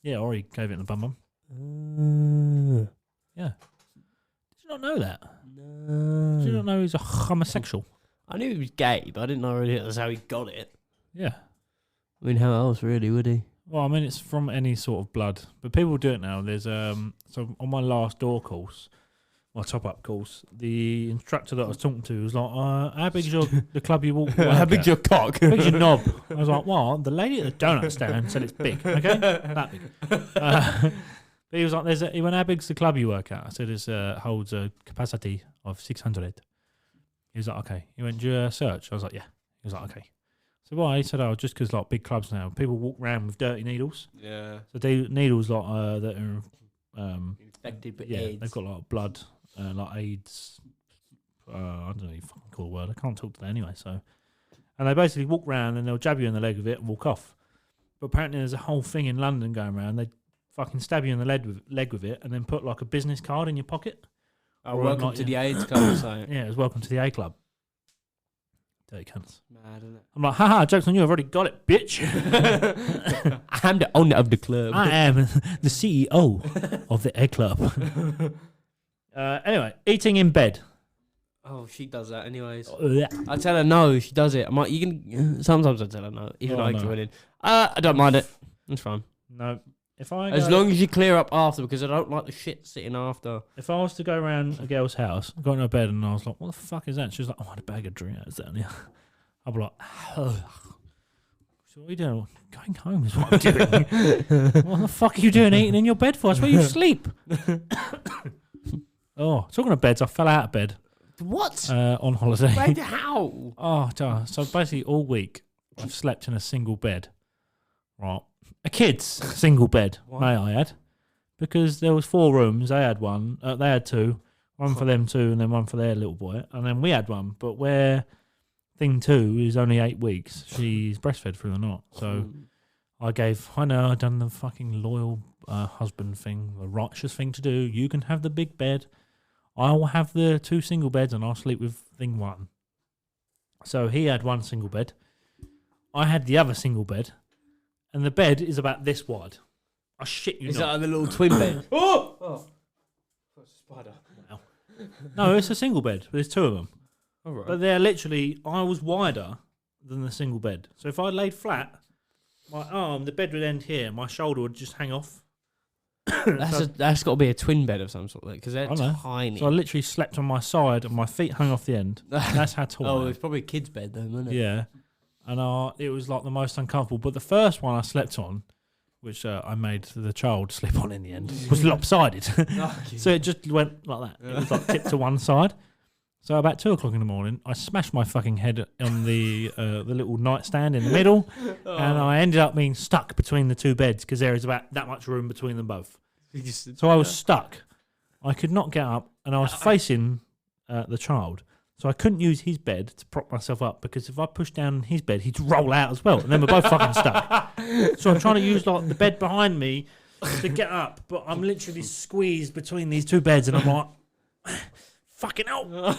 yeah, or he gave it in the bum. Yeah. Did you not know that? No. Did you not know he's a homosexual? I knew he was gay, but I didn't know really that's how he got it. Yeah. I mean, how else really would he? Well, I mean, it's from any sort of blood, but people do it now. There's so on my last door course, my top-up course, the instructor that I was talking to was like, "How big's the club you walk? How big's your cock? How big's your knob?" I was like, "Well, the lady at the donut stand said it's big. Okay, that big." But he was like, he went, "How big's the club you work at?" I said, "It holds a capacity of 600." He was like, "Okay." He went, "Do you search?" I was like, "Yeah." He was like, "Okay." So why? He said, just because like big clubs now, people walk around with dirty needles. Yeah. So needles like that are Infected with yeah, AIDS. they've got like blood, like AIDS. I don't know, you fucking call the word. I can't talk to that anyway. So, and they basically walk around and they'll jab you in the leg with it and walk off. But apparently, there's a whole thing in London going around. They fucking stab you in the leg with it and then put like a business card in your pocket. Oh, welcome to the AIDS club. So. Yeah, it's welcome to the A club. Dirty cunts. Mad, isn't it? I'm like, haha, joke's on you, I've already got it, bitch. I'm the owner of the club. I am the CEO of the A club. Anyway, eating in bed. Oh, she does that anyways. Yeah. I tell her no, she does it. I'm like, you can. Sometimes I tell her no, even Oh, I no. join in. I don't mind it. It's fine. No. If I As go- long as you clear up after, because I don't like the shit sitting after. If I was to go around a girl's house, go into her bed, and I was like, "What the fuck is that?" She was like, "Oh, I had a bag of Doritos down here." I'd be like, "Oh, so what are you doing?" Going home is what I'm doing. What the fuck are you doing eating in your bed for? That's where you sleep. Oh, talking of beds, I fell out of bed What? on holiday. Wait, how? Oh, duh. So basically all week I've slept in a single bed. Right. A kid's single bed, may I add. Because there was 4 rooms. They had one. They had 2. One for them 2 and then one for their little boy. And then we had one. But where thing 2 is only 8 weeks, she's breastfed through the night. So I've done the fucking loyal husband thing, the righteous thing to do. You can have the big bed. I will have the 2 single beds and I'll sleep with thing 1. So he had 1 single bed. I had the other single bed. And the bed is about this wide. I shit you Is not. that the little twin bed? Oh! It's a spider. Wow. No, it's a single bed. There's 2 of them. All right. But they're literally, I was wider than the single bed. So if I laid flat, my arm, the bed would end here. My shoulder would just hang off. That's got to be a twin bed of some sort, because they're I know. tiny. So I literally slept on my side and my feet hung off the end. That's how tall I Oh, am. it's probably a kid's bed then, wasn't it? Yeah. And it was like the most uncomfortable. But the first one I slept on, which I made the child sleep on in the end, was lopsided. So it just went like that. It was like tipped to one side. So about 2 o'clock in the morning, I smashed my fucking head on the little nightstand in the middle, and I ended up being stuck between the 2 beds because there is about that much room between them both. So I was stuck. I could not get up, and I was facing the child. So I couldn't use his bed to prop myself up because if I pushed down his bed, he'd roll out as well. And then we're both fucking stuck. So I'm trying to use like the bed behind me to get up. But I'm literally squeezed between these two beds. And I'm like, fucking hell.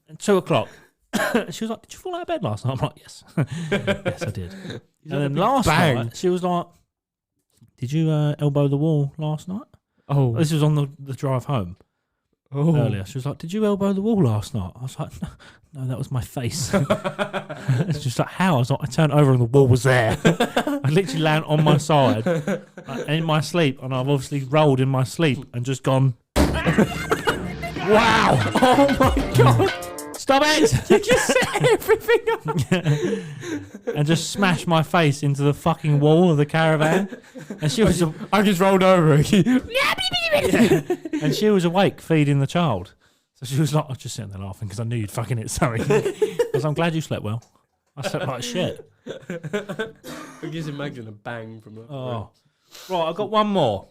And 2 o'clock. She was like, did you fall out of bed last night? I'm like, yes. Yes, I did. And then last night, she was like, did you elbow the wall last night? Oh. This was on the drive home. Earlier. She was like, did you elbow the wall last night? I was like, no, that was my face. It's just like, how? I was like, I turned over and the wall was there. I literally landed on my side in my sleep, and I've obviously rolled in my sleep and just gone, wow. Oh my God. Stop it! You just set everything up. And just smashed my face into the fucking wall of the caravan. And she was, I just rolled over. and she was awake feeding the child. So she was like, I was just sitting there laughing because I knew you'd fucking hit something. Because I'm glad you slept well. I slept like shit. I just imagine a bang from the Oh. Right, I've got one more.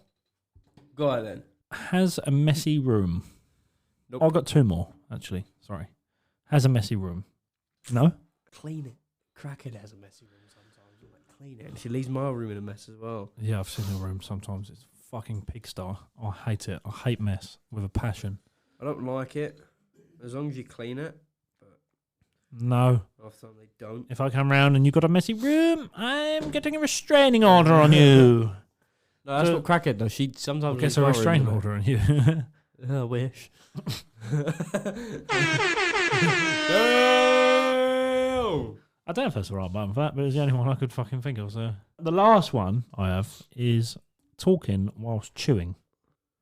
Go on then. Has a messy room. Nope. I've got 2 more, actually. Sorry. Has a messy room. No? Clean it. Crackhead has a messy room sometimes. You like clean it. And she leaves my room in a mess as well. Yeah, I've seen her room sometimes. It's fucking pigsty. I hate it. I hate mess with a passion. I don't like it. As long as you clean it. No. Half the time they don't. If I come round and you've got a messy room, I'm getting a restraining order on you. No, that's So- what Crackhead does. She sometimes Gets leaves a my room restraining in a- order on you. I wish. I don't know if that's the right button for that, but it's the only one I could fucking think of. So the last one I have is talking whilst chewing.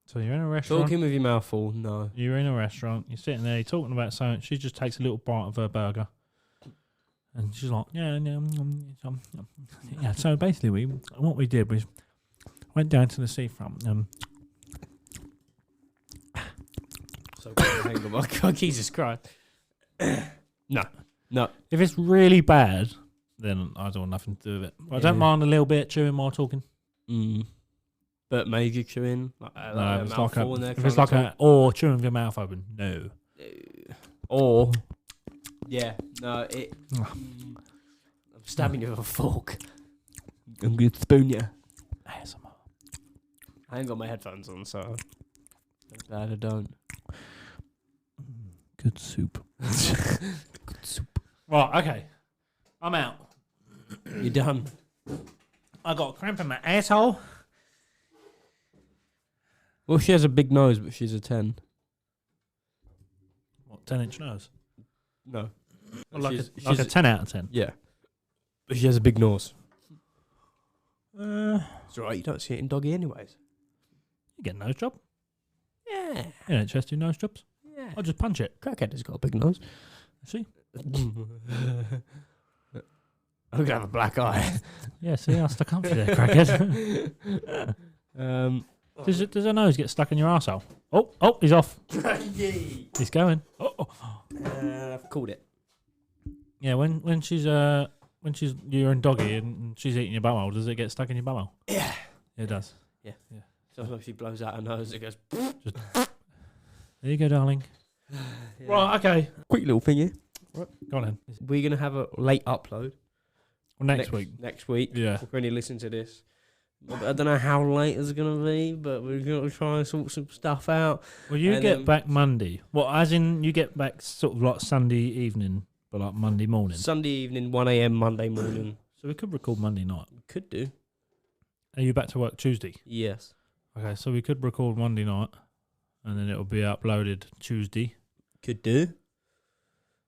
So you're in a restaurant. Talking with your mouth full, no. You're in a restaurant. You're sitting there. You're talking about something. She just takes a little bite of her burger, and she's like, "Yeah." So basically, what we did was went down to the seafront. So hang on, my God, Jesus Christ. No. If it's really bad, then I don't want nothing to do with it. But I don't mind a little bit chewing while talking. But major chewing, like, No, if it's like or chewing with your mouth open. No. Or I'm stabbing you with a fork. I'm going to spoon you. ASMR. I ain't got my headphones on, so glad I don't. Good soup. Good soup. Right, okay. I'm out. You're done. I got a cramp in my asshole. Well, she has a big nose, but she's a 10. What, 10-inch nose? No. Like She's a 10 out of 10. Yeah. But she has a big nose. You It's alright, you don't see it in doggy anyways. get a nose job. Yeah. You don't chest do nose jobs. Yeah. I'll just punch it. Crackhead has got a big nose. See? I'm going to have a black eye. Yeah, see, I stuck up for there, crackhead. Does her nose get stuck in your arsehole? Oh, he's off. He's going. I've called it. Yeah, when you're in doggy and she's eating your bumhole, does it get stuck in your bumhole? Yeah. It does. Yeah. Sometimes she blows out her nose, it goes... There you go, darling. Right, okay. Quick little thingy. Go on then. We're going to have a late upload. Well, next week. Next week. Yeah. When you listen to this. I don't know how late it's going to be, but we're going to try and sort some stuff out. Well, you And, get back Monday. Well, as in you get back sort of like Sunday evening, but like Monday morning. Sunday evening, 1 a.m, Monday morning. So we could record Monday night. Could do. Are you back to work Tuesday? Yes. Okay, so we could record Monday night, and then it'll be uploaded Tuesday. Could do.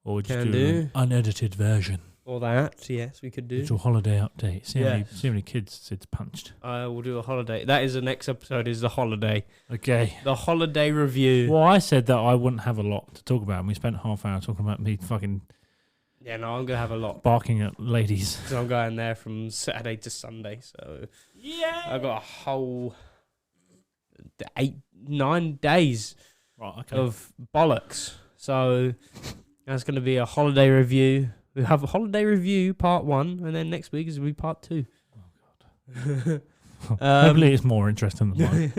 Or we just Can do do. an unedited version. Or that, yes, we could do. Little holiday update. See Yeah. how many kids Sid's punched. I will do a holiday. That is the next episode, is the holiday. Okay. The holiday review. Well, I said that I wouldn't have a lot to talk about, and we spent half an hour talking about me fucking Yeah, no, I'm going to have a lot. barking at ladies. So I'm going there from Saturday to Sunday. So Yeah. I've got a whole 9 days Right, okay. of bollocks. So that's going to be a holiday review. We have a holiday review part 1, and then next week is going to be part 2. Hopefully it's more interesting than mine,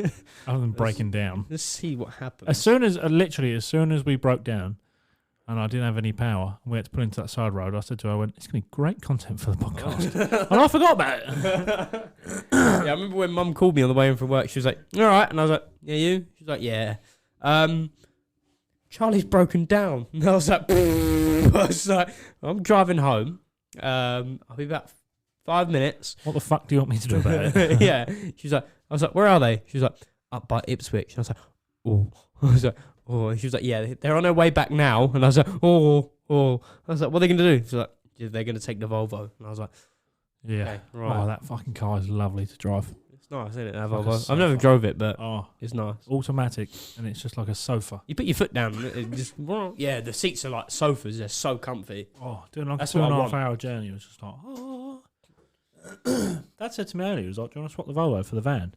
other than breaking down. Let's see what happens. As soon as we broke down, and I didn't have any power. We had to pull into that side road. I said to her, it's going to be great content for the podcast. And I forgot about it. Yeah, I remember when Mum called me on the way in from work. She was like, "All right," and I was like, "Yeah, you?" She was like, "Yeah." Charlie's broken down. And I was like, I'm driving home. I'll be about 5 minutes. What the fuck do you want me to do about it? Yeah. She was like, I was like, "Where are they?" She was like, "Up by Ipswich." And I was like, "Oh." I was like, "Oh." And she was like, "Yeah, they're on their way back now." And I was like, "Oh." I was like, "What are they going to do?" She was like, "Yeah, they're going to take the Volvo." And I was like, Yeah. "Okay, right." Oh, that fucking car is lovely to drive. It's nice, isn't it? That Like a Volvo. sofa. I've never drove it, but Oh, it's nice. automatic, and it's just like a sofa. You put your foot down, and it just yeah. The seats are like sofas; they're so comfy. Oh, doing like That's a what I 2.5 want. hour journey was just like, oh. Dad said to me earlier, he was like, "Do you want to swap the Volvo for the van?"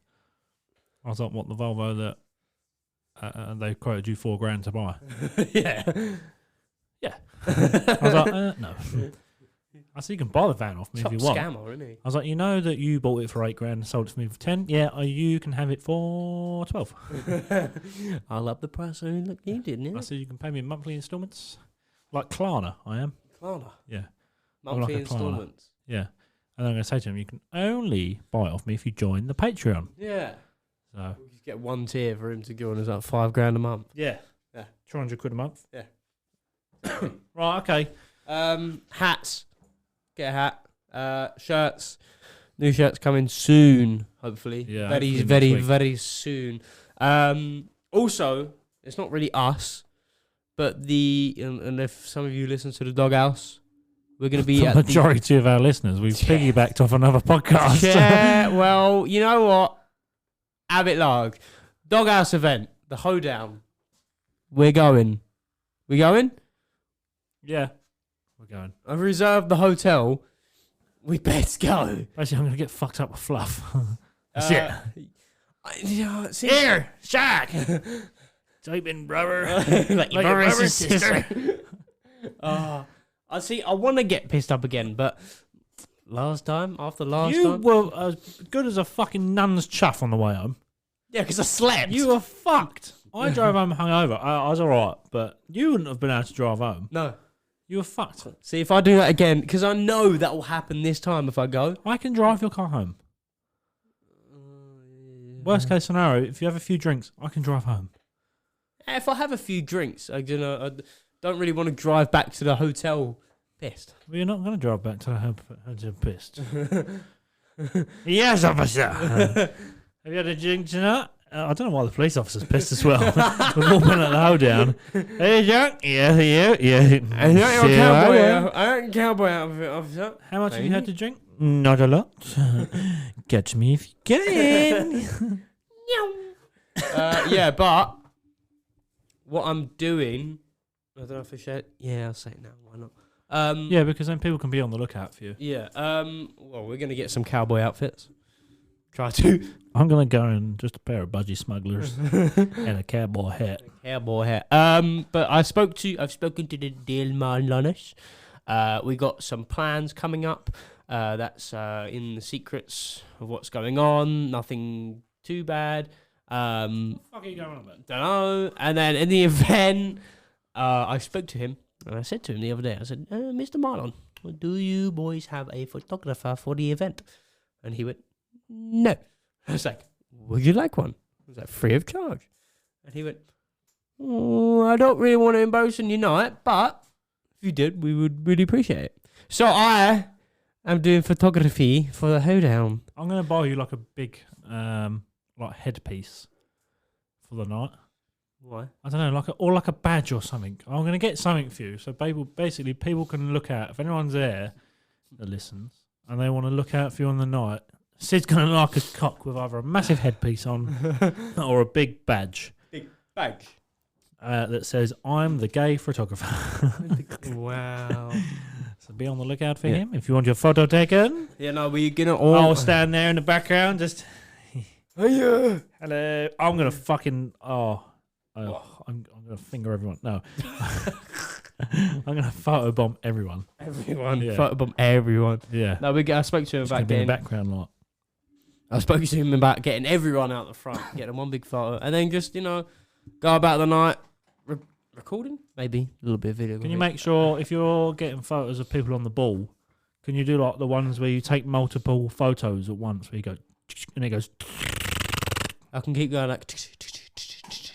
I was like, "What, the Volvo that they quoted you $4,000 to buy?" Yeah. I was like, "No." I said, "You can buy the van off me Top if you want." scammer, isn't he? I was like, "You know that you bought it for $8,000 and sold it to me for 10? Yeah, you can have it for 12." I'll up the price. Look, you didn't. I said, "You can pay me in monthly instalments, like Klarna. I am." Klarna. Yeah, Monthly like a Klarna. installments. yeah. And I'm going to say to him, "You can only buy it off me if you join the Patreon." Yeah. So We just get one tier for him to go on. It's like $5,000 a month. yeah, Yeah. £200 a month. Yeah. Right. Okay. Hats. Get a hat. Shirts. New shirts coming soon, hopefully. Yeah, Very, hopefully very, next week. very soon. Also, it's not really us, but and if some of you listen to the Doghouse, we're going to be The at majority of our listeners, we've piggybacked off another podcast. Yeah, well, you know what? Abbott Larg. Doghouse event. The hoedown. We're going. We going? Yeah. We're going. I've reserved the hotel. We best go. Basically, I'm going to get fucked up with fluff. That's Here, Shaq. Type in brother. like your brother and sister. I see. I want to get pissed up again, but after last You time, were as good as a fucking nun's chuff on the way home. yeah, because I slept. You were fucked. I drove home hungover. I was all right, but you wouldn't have been able to drive home. No. You were fucked. See, if I do that again, because I know that will happen this time if I go. I can drive your car home. Worst case scenario, if you have a few drinks, I can drive home. If I have a few drinks, I don't really want to drive back to the hotel pissed. Well, you're not going to drive back to the hotel pissed. Yes, officer. Have you had a drink tonight? I don't know why the police officer's pissed as well. We've all been at the hoedown. Hey, Jack. Yeah. I ain't cowboy outfit, officer. How much have you had to drink? Not a lot. Catch me if you can. Yeah, but what I'm doing, I don't know if I should. Yeah, I'll say it now. Why not? Yeah, because then people can be on the lookout for you. Yeah. Well, we're gonna get some cowboy outfits. Try to. I'm going to go in just a pair of budgie smugglers and a cowboy hat. Cowboy hat. But I've spoken to the deal Marlonis. We got some plans coming up. That's in the secrets of what's going on. Nothing too bad. What the fuck are you going on about? Don't know. And then in the event, I spoke to him and I said to him the other day, I said, Mr. Marlon, do you boys have a photographer for the event? And he went, no. I was like, would you like one? I was like, free of charge. And he went, I don't really want to embarrass you night, but if you did, we would really appreciate it. So I am doing photography for the hoedown. I'm going to buy you like a big like headpiece for the night. Why? I don't know, like a badge or something. I'm going to get something for you. So basically people can look out. If anyone's there that listens and they want to look out for you on the night, Sid's going to like his cock with either a massive headpiece on or a big badge. Big badge. That says, I'm the gay photographer. Wow. So be on the lookout for him. If you want your photo taken, Yeah, no, we're going to all... I'll stand there in the background just... Hello. I'm going to fucking... I'm going to finger everyone. No. I'm going to photobomb everyone. Everyone. Yeah. Photobomb everyone. Yeah. No, I spoke to him It's about going to be in getting... the background lot. I spoke to him about getting everyone out the front, getting one big photo, and then just, go about the night, Recording? Maybe. A little bit of video. Can you make sure, if you're getting photos of people on the ball, can you do like the ones where you take multiple photos at once, where you go, and it goes... I can keep going like...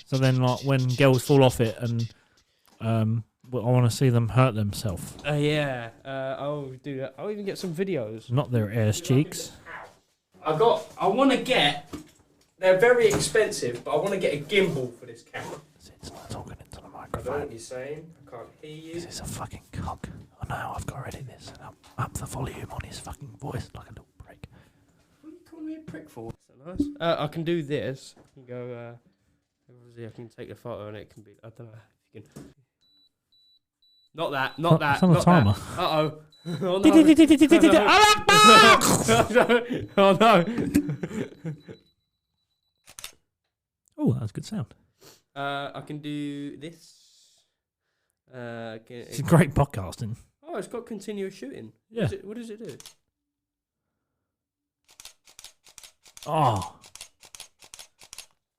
So then, like, when girls fall off it and I want to see them hurt themselves. Yeah. I'll do that. I'll even get some videos. Not their ass cheeks. I want to get... They're very expensive, but I want to get a gimbal for this camera. It's not talking into the I don't know microphone. what you're saying. I can't hear you. This is a fucking cock. I know, I've got to edit this and up the volume on his fucking voice like a little prick. What are you calling me a prick for? That's so nice. I can do this. I can go... obviously, I can take a photo and it can be... I don't know if you can... Not that. It's on the timer. Uh-oh. Oh, no. Oh, no. Oh, that was good sound. I can do this. It's great podcasting. Oh, it's got continuous shooting. Yeah. What does it do? Oh.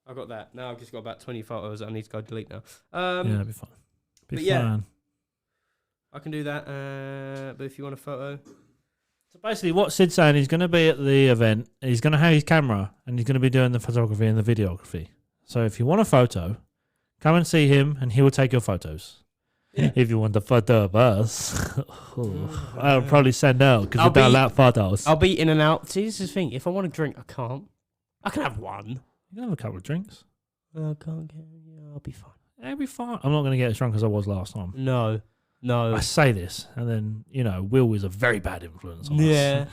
I got that. Now I've just got about 20 photos that I need to go delete now. Yeah, that'd be fun. but yeah. I can do that. But if you want a photo... So basically what Sid's saying, he's going to be at the event, he's going to have his camera, and he's going to be doing the photography and the videography. So if you want a photo, come and see him, and he will take your photos. Yeah. If you want a photo of us, I'll probably send out, because we don't like photos. I'll be in and out. See, this is the thing. If I want a drink, I can't. I can have one. You can have a couple of drinks. I can't get... Yeah, I'll be fine. It'll be fine. I'm not going to get as drunk as I was last time. No. I say this, and then, Will is a very bad influence on us.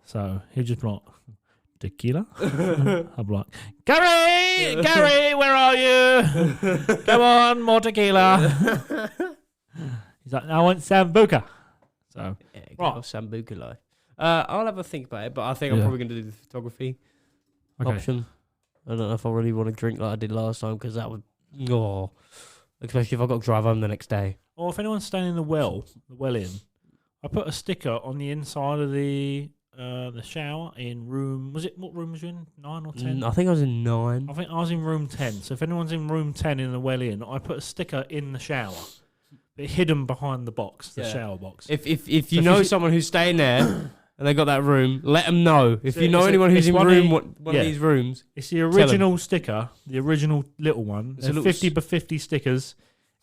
So he'll just be like, tequila? I'll be like, Gary, where are you? Come on, more tequila. He's like, I want Sambuca. So, right. Sambuca life. I'll have a think about it, but I think I'm probably going to do the photography option. I don't know if I really want to drink like I did last time, because that would... Oh, especially if I've got to drive home the next day. Or if anyone's staying in the well in, I put a sticker on the inside of the shower in room... What room was you in? 9 or 10? I think I was in 9. I think I was in room 10. So if anyone's in room 10 in the well in, I put a sticker in the shower. But hidden behind the box, the shower box. If you know someone who's staying there and they got that room, let them know. If you know anyone who's in one of these rooms... It's the original sticker, the original little one. It's 50 by 50 stickers.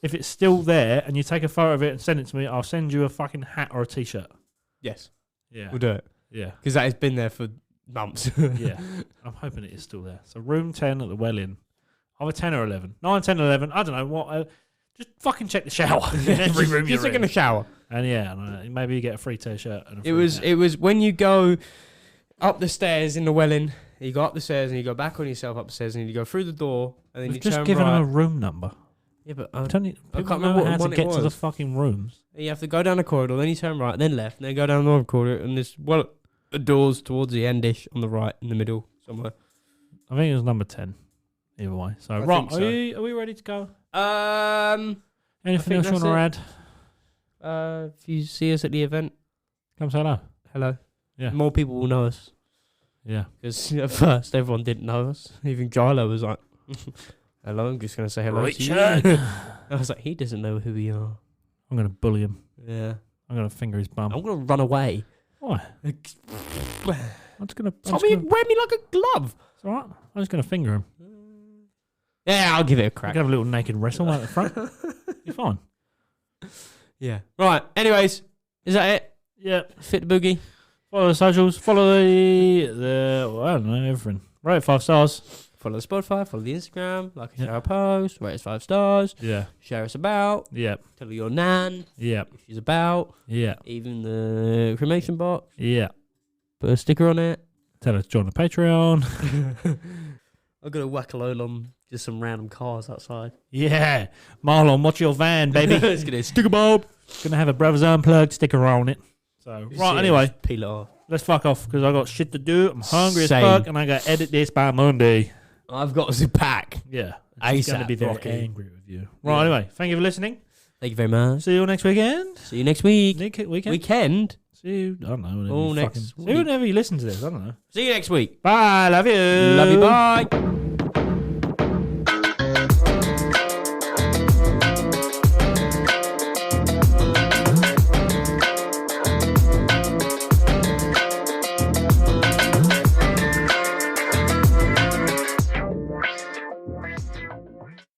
If it's still there and you take a photo of it and send it to me, I'll send you a fucking hat or a t-shirt. Yes. Yeah. We'll do it. Yeah. Because that has been there for months. Yeah. I'm hoping it is still there. So room 10 at the well in. Either 10 or 11. 9, 10, 11. I don't know what. Just fucking check the shower in every room you're in. Just in the shower. And maybe you get a free t-shirt. And it was when you go up the stairs in the well in, you go up the stairs and you go back on yourself up the stairs and you go through the door and then you turn right. Just given them a room number. Yeah, but I can't remember how to get to the fucking rooms. You have to go down the corridor, then you turn right, then left, then go down the other corridor, and there's doors towards the endish on the right, in the middle, somewhere. I think it was number 10, either way. So, are we ready to go? Anything else you want to add? If you see us at the event, come say hello. Hello. Yeah. More people will know us. Yeah. Because at first, everyone didn't know us. Even Charley was like... Hello, I'm just going to say hello to you. I was like, he doesn't know who we are. I'm going to bully him. Yeah. I'm going to finger his bum. I'm going to run away. Why? I'm just going to... wear me like a glove. It's all right. I'm just going to finger him. Yeah, I'll give it a crack. I can have a little naked wrestle out the front. You're fine. Yeah. Right. Anyways, is that it? Yeah. Fit the boogie. Follow the socials. Follow I don't know, everything. Rate 5 stars. Follow the Spotify, follow the Instagram, like and share our post, rate us 5 stars. Yeah. Share us about. Yep. Tell your nan. Yep. If she's about. Yeah. Even the cremation box. Yeah. Put a sticker on it. Tell her to join the Patreon. I've got a whack a load on just some random cars outside. Yeah. Marlon, watch your van, baby. It's going to sticker bulb. It's going to have a Brothers Unplugged sticker on it. So, right, anyway. Peel it off. Let's fuck off because I got shit to do. I'm hungry as fuck and I got to edit this by Monday. I've got to pack. Yeah. I'm going to be very angry with you. Right, anyway. Thank you for listening. Thank you very much. See you next weekend. See you next week. Weekend? See you, I don't know. See you whenever you listen to this. I don't know. See you next week. Bye. Love you. Love you. Bye.